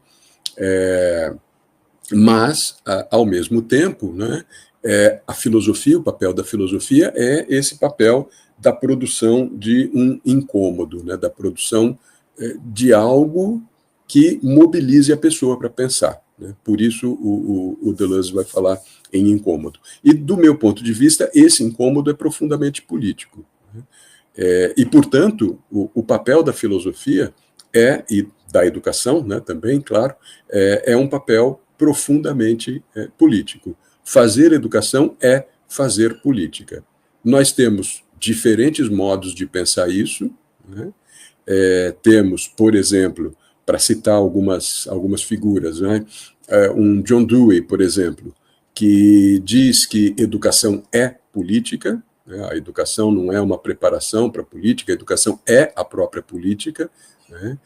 Mas, ao mesmo tempo, né, a filosofia, o papel da filosofia é esse papel da produção de um incômodo, né, da produção de algo que mobilize a pessoa para pensar, né? Por isso o Deleuze vai falar em incômodo. E, do meu ponto de vista, esse incômodo é profundamente político, né? E, portanto, o papel da filosofia e da educação, né, também, claro, é um papel profundamente político. Fazer educação é fazer política. Nós temos diferentes modos de pensar isso, né? Temos, por exemplo, para citar algumas figuras, né, um John Dewey, por exemplo, que diz que educação é política, né? A educação não é uma preparação para a política, a educação é a própria política, né?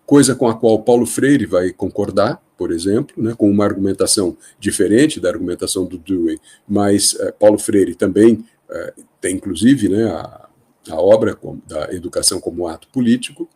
Coisa com a qual Paulo Freire vai concordar, por exemplo, né, com uma argumentação diferente da argumentação do Dewey, mas Paulo Freire também tem, inclusive, né, a obra da educação como ato político.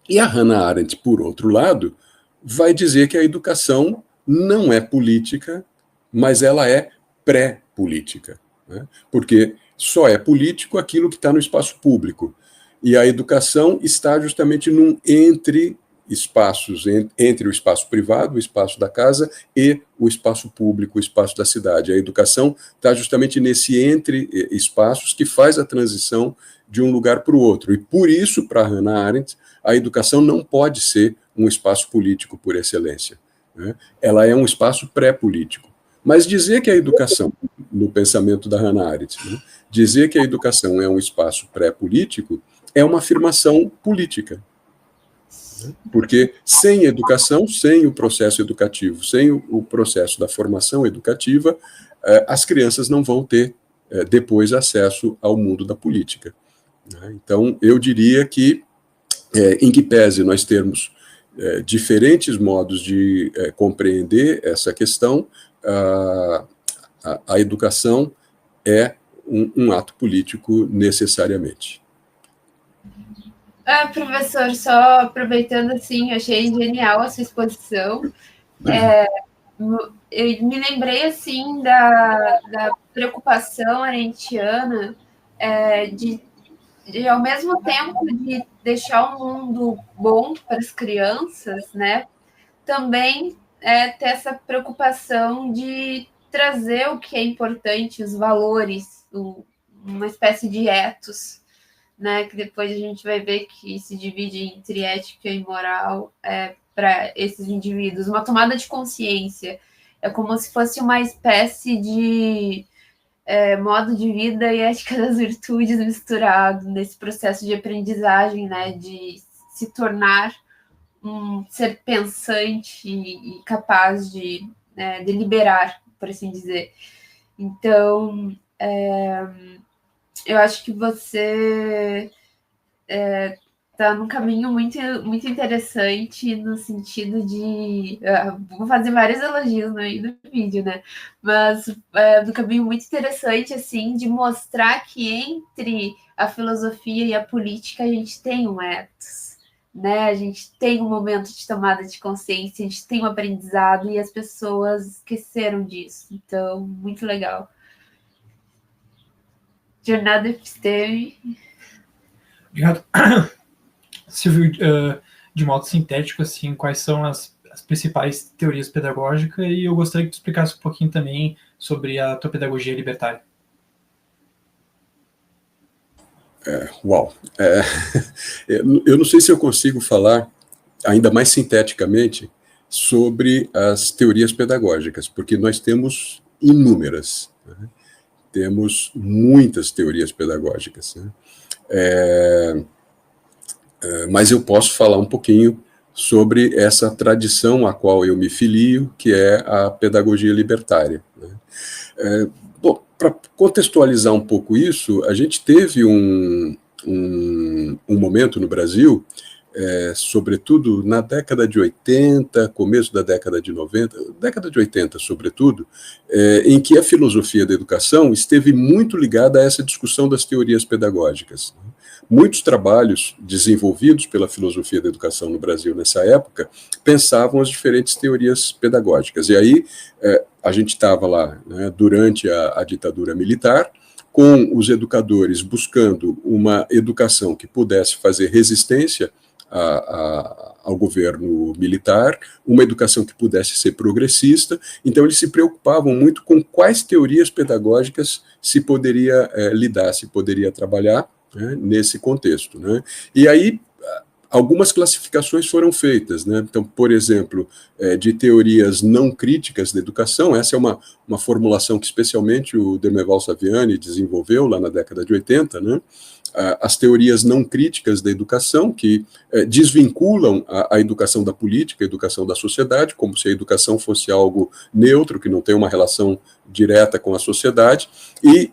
E a Hannah Arendt, por outro lado, vai dizer que a educação não é política, mas ela é pré-política, né? Porque só é político aquilo que está no espaço público. E a educação está justamente num entre espaços, entre o espaço privado, o espaço da casa, e o espaço público, o espaço da cidade. A educação está justamente nesse entre espaços que faz a transição de um lugar para o outro. E por isso, para Hannah Arendt, a educação não pode ser um espaço político por excelência, né? Ela é um espaço pré-político. Mas dizer que a educação, no pensamento da Hannah Arendt, né, dizer que a educação é um espaço pré-político é uma afirmação política. Porque sem educação, sem o processo educativo, sem o processo da formação educativa, as crianças não vão ter depois acesso ao mundo da política. Então, eu diria que, em que pese nós termos diferentes modos de compreender essa questão, a educação é um ato político necessariamente. Professor, só aproveitando, assim, achei genial a sua exposição. Eu me lembrei, assim, da preocupação arendtiana de, ao mesmo tempo, de deixar um mundo bom para as crianças, né? Também ter essa preocupação de trazer o que é importante, os valores, uma espécie de ethos, né, que depois a gente vai ver que se divide entre ética e moral para esses indivíduos. Uma tomada de consciência. É como se fosse uma espécie de modo de vida e ética das virtudes misturado nesse processo de aprendizagem, né, de se tornar um ser pensante e capaz de deliberar, por assim dizer. Então, eu acho que você tá num caminho muito, muito interessante no sentido de... vou fazer vários elogios no vídeo, né? Mas no caminho muito interessante, assim, de mostrar que entre a filosofia e a política a gente tem um ethos, né? A gente tem um momento de tomada de consciência, a gente tem um aprendizado e as pessoas esqueceram disso. Então, muito legal. Jornada Episteme. Obrigado. Silvio, de modo sintético, assim, quais são as principais teorias pedagógicas, e eu gostaria que tu explicasse um pouquinho também sobre a tua pedagogia libertária. Eu não sei se eu consigo falar ainda mais sinteticamente sobre as teorias pedagógicas, porque nós temos inúmeras, né? Temos muitas teorias pedagógicas, né? Mas eu posso falar um pouquinho sobre essa tradição a qual eu me filio, que é a pedagogia libertária, né? Bom, para contextualizar um pouco isso, a gente teve um momento no Brasil, sobretudo na década de 80, começo da década de 90, década de 80, sobretudo, em que a filosofia da educação esteve muito ligada a essa discussão das teorias pedagógicas. Muitos trabalhos desenvolvidos pela filosofia da educação no Brasil nessa época pensavam as diferentes teorias pedagógicas. E aí a gente estava lá, né, durante a ditadura militar, com os educadores buscando uma educação que pudesse fazer resistência ao governo militar, uma educação que pudesse ser progressista. Então eles se preocupavam muito com quais teorias pedagógicas se poderia lidar, se poderia trabalhar, né, nesse contexto, né? E aí algumas classificações foram feitas, né? Então, por exemplo, de teorias não críticas da educação, essa é uma formulação que especialmente o Demerval Saviani desenvolveu lá na década de 80, né? As teorias não críticas da educação, que desvinculam a educação da política, a educação da sociedade, como se a educação fosse algo neutro, que não tem uma relação direta com a sociedade, e,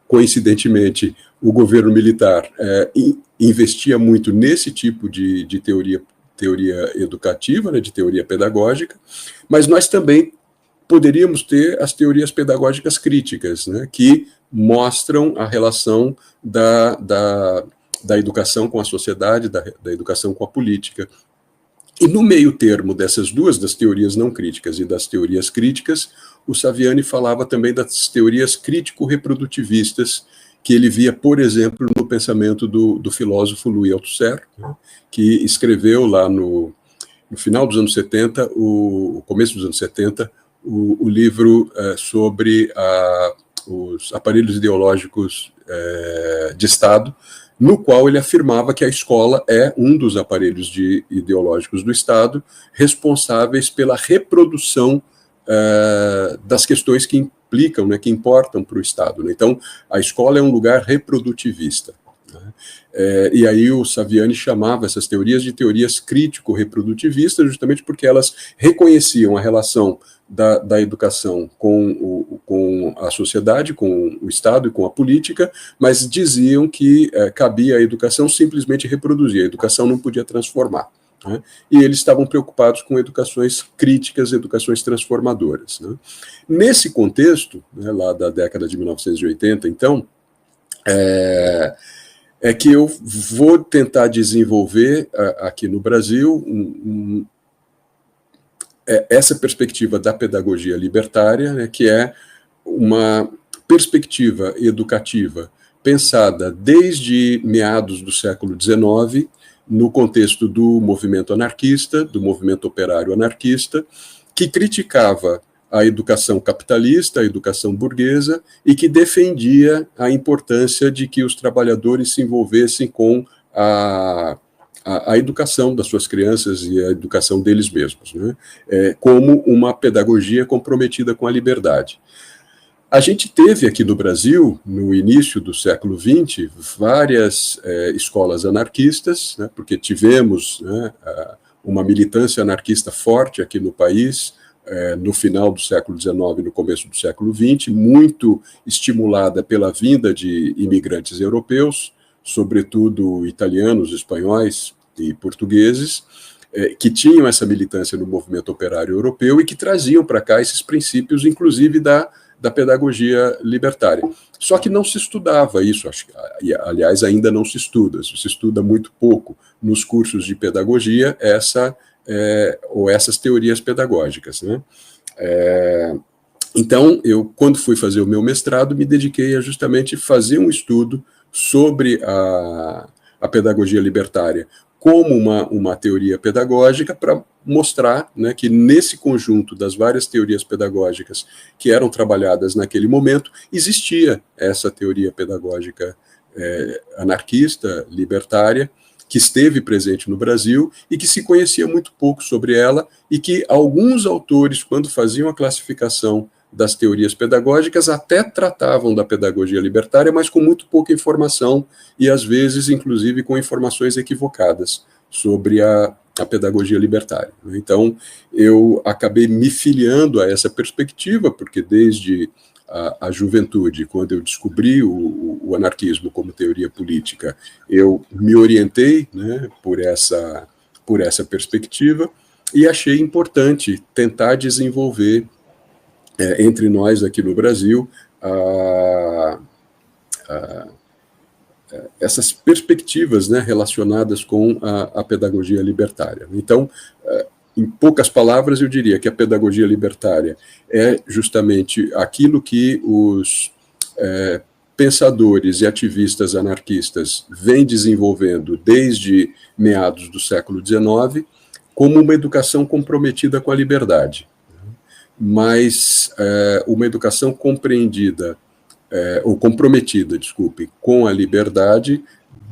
coincidentemente, o governo militar investia muito nesse tipo de teoria educativa, né, de teoria pedagógica, mas nós também poderíamos ter as teorias pedagógicas críticas, né, que mostram a relação da educação com a sociedade, da educação com a política. E no meio termo dessas duas, das teorias não críticas e das teorias críticas, o Saviani falava também das teorias crítico-reprodutivistas, que ele via, por exemplo, no pensamento do filósofo Louis Althusser, né, que escreveu lá no final dos anos 70, o começo dos anos 70, o livro sobre os aparelhos ideológicos de Estado, no qual ele afirmava que a escola é um dos aparelhos ideológicos do Estado responsáveis pela reprodução das questões que implicam, né, que importam para o Estado, né? Então, a escola é um lugar reprodutivista, né? E aí o Saviani chamava essas teorias de teorias crítico-reprodutivistas, justamente porque elas reconheciam a relação da educação com a sociedade, com o Estado e com a política, mas diziam que cabia à educação simplesmente reproduzir, a educação não podia transformar, né? E eles estavam preocupados com educações críticas, educações transformadoras, né? Nesse contexto, né, lá da década de 1980, então, é que eu vou tentar desenvolver aqui no Brasil essa perspectiva da pedagogia libertária, né, que é uma perspectiva educativa pensada desde meados do século XIX, no contexto do movimento anarquista, do movimento operário anarquista, que criticava a educação capitalista, a educação burguesa, e que defendia a importância de que os trabalhadores se envolvessem com a educação das suas crianças e a educação deles mesmos, né, como uma pedagogia comprometida com a liberdade. A gente teve aqui no Brasil, no início do século XX, várias escolas anarquistas, né, porque tivemos, né, uma militância anarquista forte aqui no país, no final do século XIX e no começo do século XX, muito estimulada pela vinda de imigrantes europeus, sobretudo italianos, espanhóis e portugueses, que tinham essa militância no movimento operário europeu e que traziam para cá esses princípios, inclusive da pedagogia libertária. Só que não se estudava isso, aliás, ainda não se estuda, se estuda muito pouco nos cursos de pedagogia essas teorias pedagógicas, né? Então, eu, quando fui fazer o meu mestrado, me dediquei a justamente fazer um estudo sobre a pedagogia libertária como uma teoria pedagógica, para mostrar, né, que nesse conjunto das várias teorias pedagógicas que eram trabalhadas naquele momento, existia essa teoria pedagógica anarquista, libertária, que esteve presente no Brasil e que se conhecia muito pouco sobre ela, e que alguns autores, quando faziam a classificação das teorias pedagógicas, até tratavam da pedagogia libertária, mas com muito pouca informação e, às vezes, inclusive, com informações equivocadas sobre a pedagogia libertária. Então, eu acabei me filiando a essa perspectiva, porque desde a juventude, quando eu descobri o anarquismo como teoria política, eu me orientei, né, por essa perspectiva, e achei importante tentar desenvolver entre nós aqui no Brasil essas perspectivas, né, relacionadas com a pedagogia libertária. Então, em poucas palavras, eu diria que a pedagogia libertária é justamente aquilo que os pensadores e ativistas anarquistas vêm desenvolvendo desde meados do século XIX, como uma educação comprometida com a liberdade, mas uma educação compreendida, ou comprometida, desculpe, com a liberdade,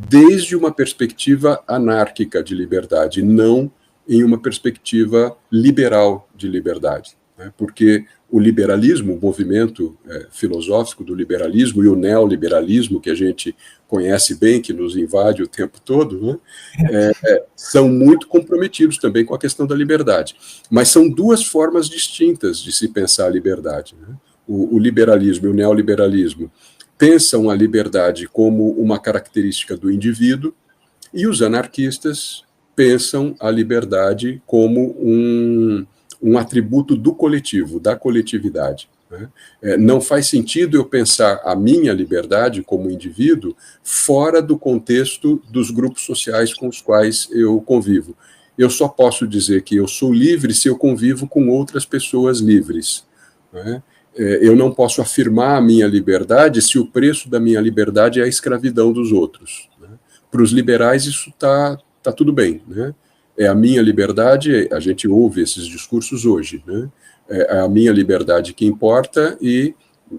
desde uma perspectiva anárquica de liberdade, não em uma perspectiva liberal de liberdade, né? Porque o liberalismo, o movimento filosófico do liberalismo e o neoliberalismo, que a gente conhece bem, que nos invade o tempo todo, né, são muito comprometidos também com a questão da liberdade. Mas são duas formas distintas de se pensar a liberdade, né? O liberalismo e o neoliberalismo pensam a liberdade como uma característica do indivíduo, e os anarquistas pensam a liberdade como um atributo do coletivo, da coletividade, né? Não faz sentido eu pensar a minha liberdade como indivíduo fora do contexto dos grupos sociais com os quais eu convivo. Eu só posso dizer que eu sou livre se eu convivo com outras pessoas livres, né? Eu não posso afirmar a minha liberdade se o preço da minha liberdade é a escravidão dos outros, né? Para os liberais isso tá tudo bem, né? É a minha liberdade, a gente ouve esses discursos hoje, né? É a minha liberdade que importa, e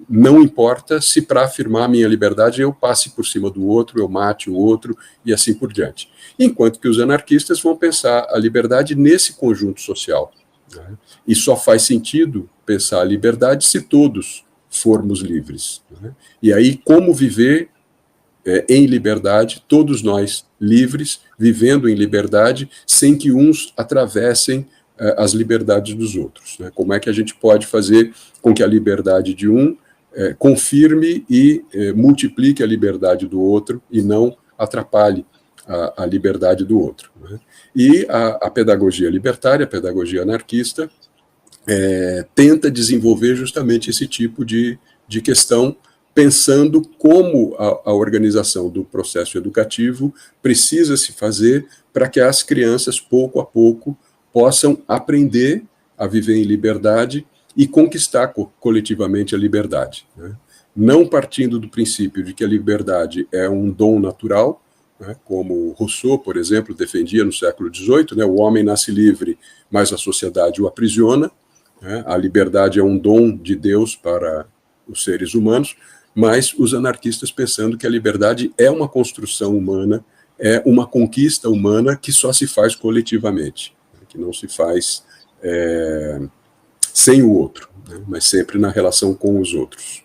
não importa se para afirmar a minha liberdade eu passe por cima do outro, eu mate o outro e assim por diante. Enquanto que os anarquistas vão pensar a liberdade nesse conjunto social, né? E só faz sentido pensar a liberdade se todos formos livres, né? E aí como viver em liberdade, todos nós livres, vivendo em liberdade, sem que uns atravessem as liberdades dos outros, né? Como é que a gente pode fazer com que a liberdade de um confirme e multiplique a liberdade do outro e não atrapalhe a liberdade do outro, né? E a pedagogia libertária, a pedagogia anarquista, tenta desenvolver justamente esse tipo de questão, pensando como a organização do processo educativo precisa se fazer para que as crianças, pouco a pouco, possam aprender a viver em liberdade e conquistar coletivamente a liberdade, né? Não partindo do princípio de que a liberdade é um dom natural, né, como Rousseau, por exemplo, defendia no século XVIII, né, o homem nasce livre, mas a sociedade o aprisiona, né? A liberdade é um dom de Deus para os seres humanos, mas os anarquistas pensando que a liberdade é uma construção humana, é uma conquista humana que só se faz coletivamente, que não se faz sem o outro, né, mas sempre na relação com os outros.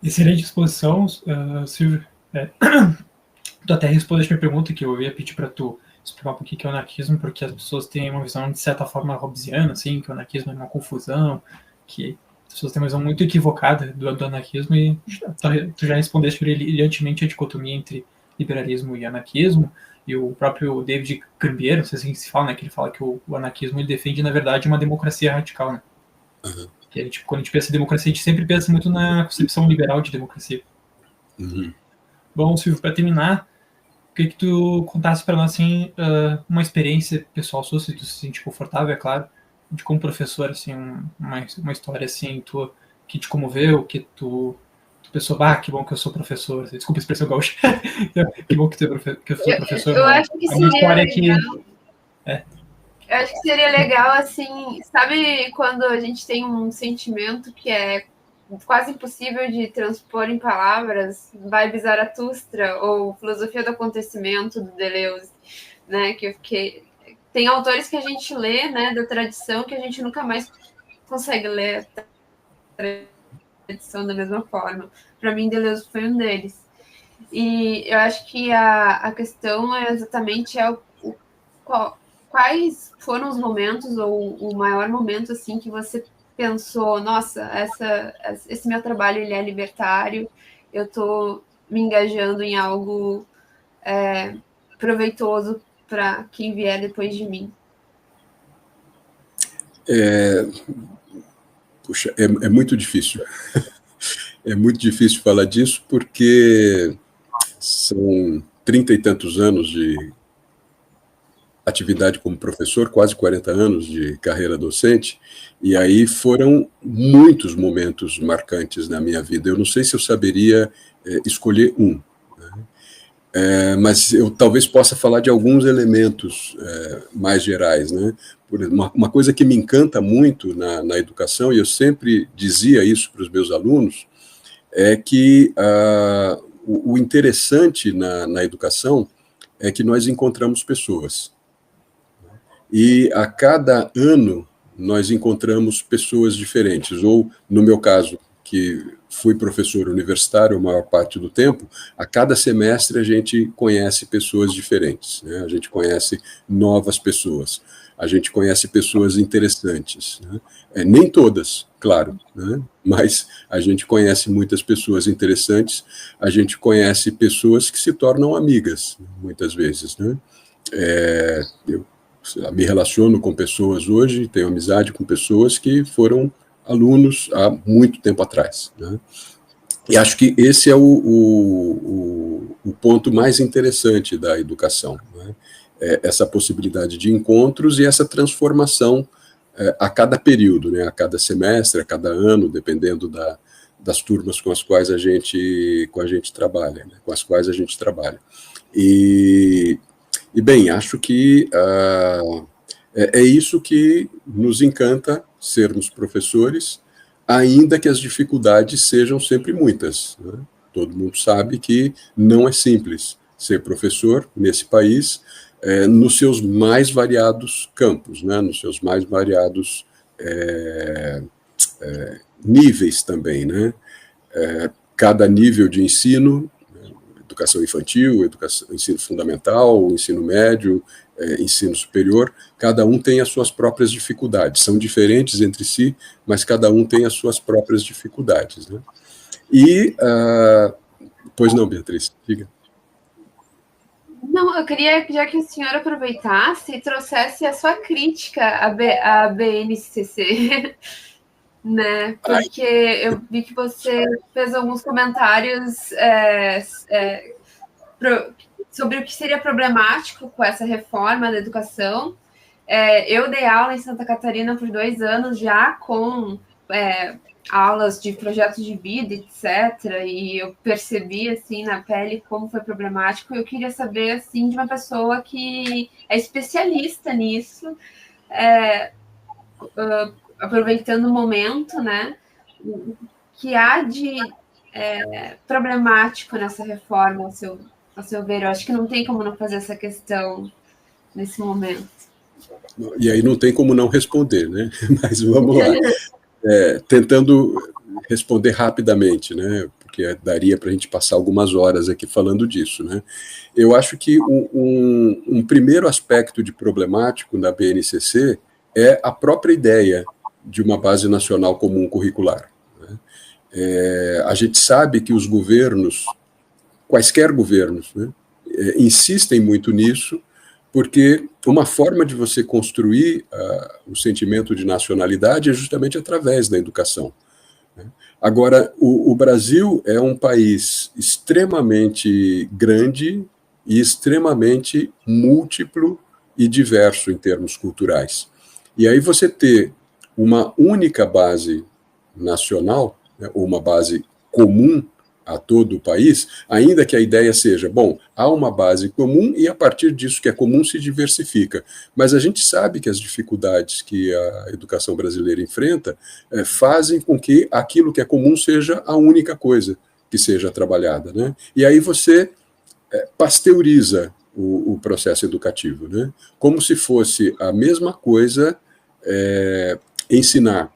Excelente exposição, Silvio. Tu até respondeste a minha pergunta, que eu ia pedir para tu explicar um pouquinho o que é o anarquismo, porque as pessoas têm uma visão, de certa forma, hobbesiana, assim, que o anarquismo é uma confusão, que as pessoas têm uma visão muito equivocada do anarquismo, e tu já respondeste brilhantemente a dicotomia entre liberalismo e anarquismo, e o próprio David Cambier, não sei se assim se fala, né, que ele fala que o anarquismo ele defende, na verdade, uma democracia radical, né? Uhum. Que a gente, quando a gente pensa em democracia, a gente sempre pensa muito na concepção liberal de democracia. Uhum. Bom, Silvio, para terminar, queria que tu contasse para nós, assim, uma experiência pessoal sua, se tu se sente confortável, é claro, de como professor, assim, uma história, assim, tua, que te comoveu, que tu pensou, que bom que eu sou professor, desculpa a expressão gaúcha, que bom que eu sou professor. Eu acho que seria legal. Eu acho que seria legal, assim, sabe quando a gente tem um sentimento que é quase impossível de transpor em palavras, Vibe Zaratustra ou Filosofia do Acontecimento, do Deleuze, né, que tem autores que a gente lê, né, da tradição, que a gente nunca mais consegue ler a tradição da mesma forma. Para mim, Deleuze foi um deles. E eu acho que a questão é exatamente quais foram os momentos, ou o maior momento, assim, que você pensou, nossa, esse meu trabalho ele é libertário, eu estou me engajando em algo proveitoso para quem vier depois de mim. Puxa, é muito difícil. É muito difícil falar disso, porque são 30 e tantos anos de atividade como professor, quase 40 anos de carreira docente, e aí foram muitos momentos marcantes na minha vida. Eu não sei se eu saberia escolher um, né? Mas eu talvez possa falar de alguns elementos mais gerais, né? Uma coisa que me encanta muito na educação, e eu sempre dizia isso para os meus alunos, é que o interessante na educação é que nós encontramos pessoas. E a cada ano nós encontramos pessoas diferentes, ou, no meu caso, que fui professor universitário a maior parte do tempo, a cada semestre a gente conhece pessoas diferentes, né? A gente conhece novas pessoas, a gente conhece pessoas interessantes, né? Nem todas, claro, né? Mas a gente conhece muitas pessoas interessantes, a gente conhece pessoas que se tornam amigas, muitas vezes, né? Eu me relaciono com pessoas hoje, tenho amizade com pessoas que foram alunos há muito tempo atrás, né? E acho que esse é o ponto mais interessante da educação, né? Essa possibilidade de encontros e essa transformação a cada período, né? A cada semestre, a cada ano, dependendo das turmas com as quais a gente trabalha, né? Com as quais a gente trabalha. E bem, acho que é isso que nos encanta sermos professores, ainda que as dificuldades sejam sempre muitas, né? Todo mundo sabe que não é simples ser professor nesse país, nos seus mais variados campos, né? Nos seus mais variados níveis também, né? Cada nível de ensino, educação infantil, ensino fundamental, ensino médio, ensino superior, cada um tem as suas próprias dificuldades. São diferentes entre si, mas cada um tem as suas próprias dificuldades, né? E, pois não, Beatriz, diga. Não, eu queria, já que o senhor aproveitasse e trouxesse a sua crítica à BNCC, né? Porque eu vi que você fez alguns comentários sobre o que seria problemático com essa reforma da educação. Eu dei aula em Santa Catarina por 2 anos já, com aulas de projetos de vida, etc. E eu percebi, assim, na pele como foi problemático. Eu queria saber, assim, de uma pessoa que é especialista nisso, aproveitando o momento, né, o que há de problemático nessa reforma, ao seu ver. Eu acho que não tem como não fazer essa questão nesse momento. E aí não tem como não responder, né? Mas vamos lá. Tentando responder rapidamente, né? Porque daria para a gente passar algumas horas aqui falando disso, né? Eu acho que um primeiro aspecto de problemático na BNCC é a própria ideia de uma base nacional comum curricular. Né? A gente sabe que os governos, quaisquer governos, né, insistem muito nisso, porque uma forma de você construir o sentimento de nacionalidade é justamente através da educação. Né? Agora, o Brasil é um país extremamente grande e extremamente múltiplo e diverso em termos culturais. E aí você ter uma única base nacional, né, ou uma base comum a todo o país, ainda que a ideia seja, bom, há uma base comum e a partir disso que é comum se diversifica. Mas a gente sabe que as dificuldades que a educação brasileira enfrenta fazem com que aquilo que é comum seja a única coisa que seja trabalhada. Né? E aí você pasteuriza o processo educativo, né? Como se fosse a mesma coisa ensinar,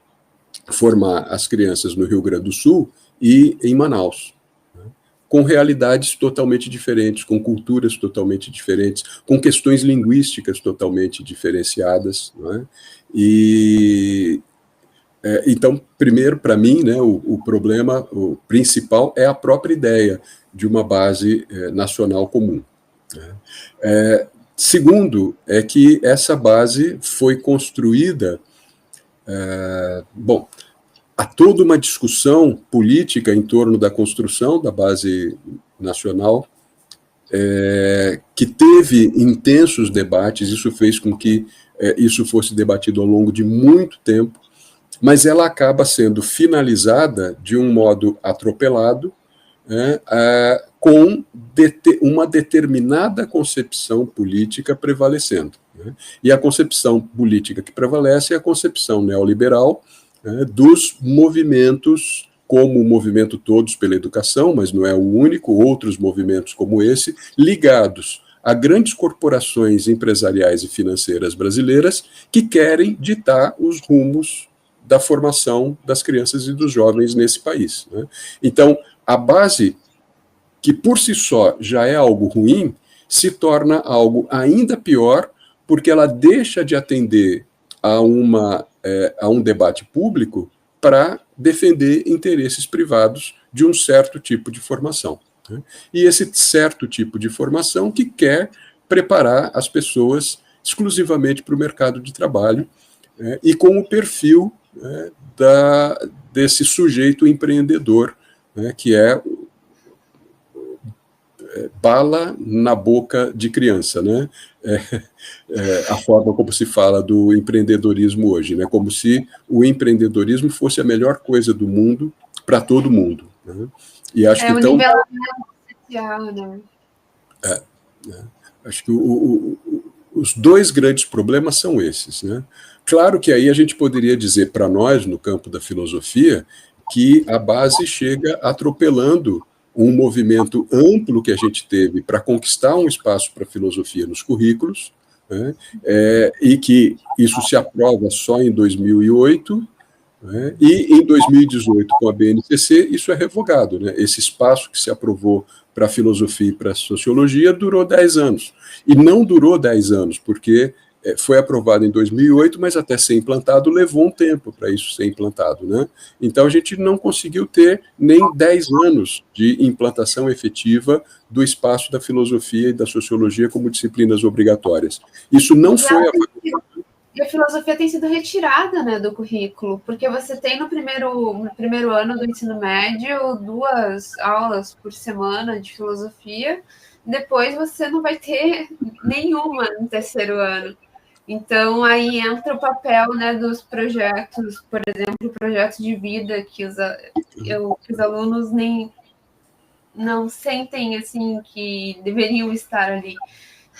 formar as crianças no Rio Grande do Sul e em Manaus, né? Com realidades totalmente diferentes, com culturas totalmente diferentes, com questões linguísticas totalmente diferenciadas, né? Então, primeiro, para mim, né, o problema o principal é a própria ideia de uma base nacional comum. Né? Segundo, é que essa base foi construída, bom, há toda uma discussão política em torno da construção da base nacional, que teve intensos debates, isso fez com que isso fosse debatido ao longo de muito tempo, mas ela acaba sendo finalizada de um modo atropelado, com uma determinada concepção política prevalecendo. Né? E a concepção política que prevalece é a concepção neoliberal, dos movimentos, como o movimento Todos pela Educação, mas não é o único, outros movimentos como esse, ligados a grandes corporações empresariais e financeiras brasileiras que querem ditar os rumos da formação das crianças e dos jovens nesse país. Né? Então, a base, que por si só já é algo ruim, se torna algo ainda pior, porque ela deixa de atender a um debate público para defender interesses privados de um certo tipo de formação. Né? E esse certo tipo de formação que quer preparar as pessoas exclusivamente para o mercado de trabalho, e com o perfil desse sujeito empreendedor, que é bala na boca de criança, né? A forma como se fala do empreendedorismo hoje, né? Como se o empreendedorismo fosse a melhor coisa do mundo para todo mundo. Né? E acho que então, social, né? Acho que os dois grandes problemas são esses, né? Claro que aí a gente poderia dizer para nós, no campo da filosofia, que a base chega atropelando um movimento amplo que a gente teve para conquistar um espaço para a filosofia nos currículos, né? E que isso se aprova só em 2008, né? E em 2018, com a BNCC, isso é revogado. Né? Esse espaço que se aprovou para a filosofia e para a sociologia durou 10 anos. E não durou 10 anos, porque foi aprovado em 2008, mas até ser implantado levou um tempo para isso ser implantado. Né? Então a gente não conseguiu ter nem 10 anos de implantação efetiva do espaço da filosofia e da sociologia como disciplinas obrigatórias. Isso não foi E a filosofia tem sido retirada, né, do currículo, porque você tem no primeiro ano do ensino médio 2 aulas por semana de filosofia, depois você não vai ter nenhuma no terceiro ano. Então, aí entra o papel, né, dos projetos, por exemplo, o projeto de vida, que os alunos não sentem assim que deveriam estar ali.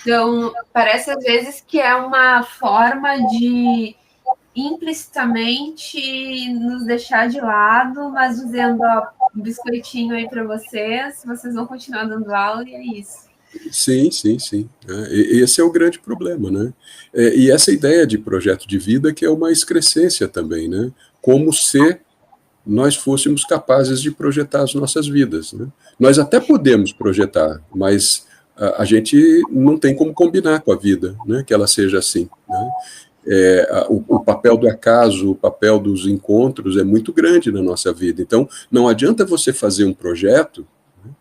Então, parece às vezes que é uma forma de implicitamente nos deixar de lado, mas dizendo, ó, um biscoitinho aí para vocês vão continuar dando aula e é isso. Sim, sim, sim. Esse é o grande problema, né? E essa ideia de projeto de vida que é uma excrescência também, né? Como se nós fôssemos capazes de projetar as nossas vidas, né? Nós até podemos projetar, mas a gente não tem como combinar com a vida, né? Que ela seja assim, né? O papel do acaso, o papel dos encontros é muito grande na nossa vida. Então, não adianta você fazer um projeto, né,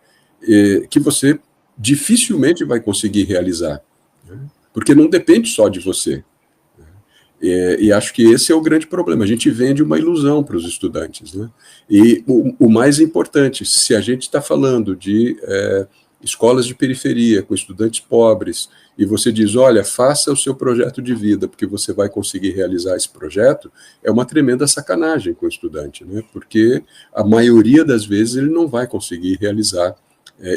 que você dificilmente vai conseguir realizar, né, porque não depende só de você. E acho que esse é o grande problema. A gente vende uma ilusão para os estudantes, né? E o mais importante, se a gente está falando de escolas de periferia, com estudantes pobres, e você diz, olha, faça o seu projeto de vida, porque você vai conseguir realizar esse projeto, é uma tremenda sacanagem com o estudante, né? Porque a maioria das vezes ele não vai conseguir realizar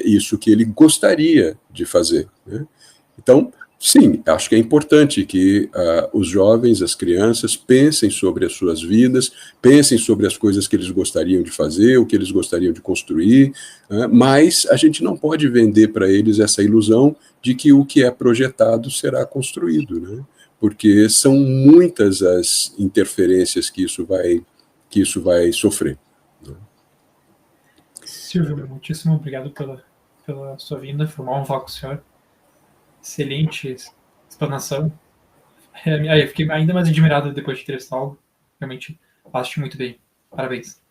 isso que ele gostaria de fazer, né? Então, sim, acho que é importante que os jovens, as crianças, pensem sobre as suas vidas, pensem sobre as coisas que eles gostariam de fazer, o que eles gostariam de construir, mas a gente não pode vender para eles essa ilusão de que o que é projetado será construído, né? Porque são muitas as interferências que isso vai sofrer. Né? Silvio, muitíssimo obrigado pela sua vinda, foi uma honra com o senhor. Excelente explanação. Eu fiquei ainda mais admirado depois de entrevistá-lo. Realmente falaste muito bem. Parabéns.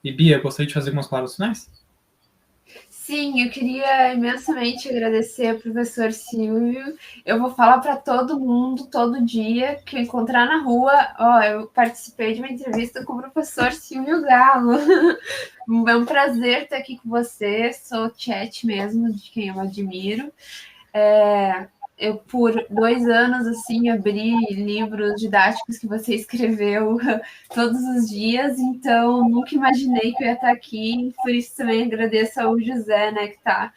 E Bia, gostaria de fazer algumas palavras finais? Sim, eu queria imensamente agradecer ao professor Silvio. Eu vou falar para todo mundo, todo dia, que eu encontrar na rua, eu participei de uma entrevista com o professor Silvio Galo. É um prazer estar aqui com você, sou chat mesmo, de quem eu admiro. Eu, por 2 anos, assim, abri livros didáticos que você escreveu todos os dias, então nunca imaginei que eu ia estar aqui, por isso também agradeço ao José, né, que está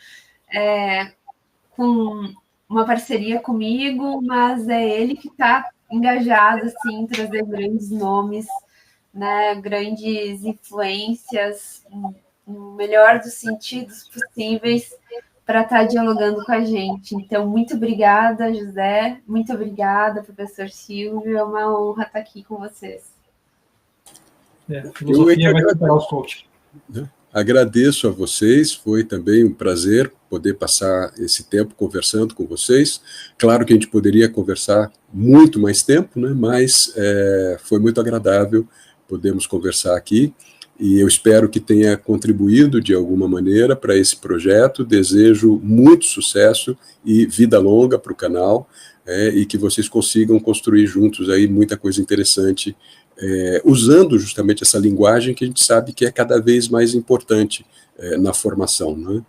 com uma parceria comigo, mas é ele que está engajado, assim, em trazer grandes nomes, né, grandes influências, no melhor dos sentidos possíveis, para estar dialogando com a gente. Então, muito obrigada, José. Muito obrigada, professor Silvio. É uma honra estar aqui com vocês. A filosofia vai superar os coaching. Agradeço a vocês, foi também um prazer poder passar esse tempo conversando com vocês. Claro que a gente poderia conversar muito mais tempo, né? Mas foi muito agradável podermos conversar aqui. E eu espero que tenha contribuído de alguma maneira para esse projeto. Desejo muito sucesso e vida longa para o canal, e que vocês consigam construir juntos aí muita coisa interessante, usando justamente essa linguagem que a gente sabe que é cada vez mais importante na formação, né?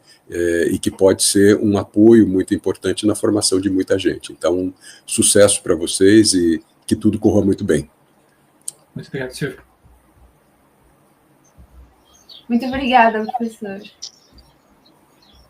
E que pode ser um apoio muito importante na formação de muita gente. Então, sucesso para vocês e que tudo corra muito bem. Muito obrigado, Silvio. Muito obrigada, professor.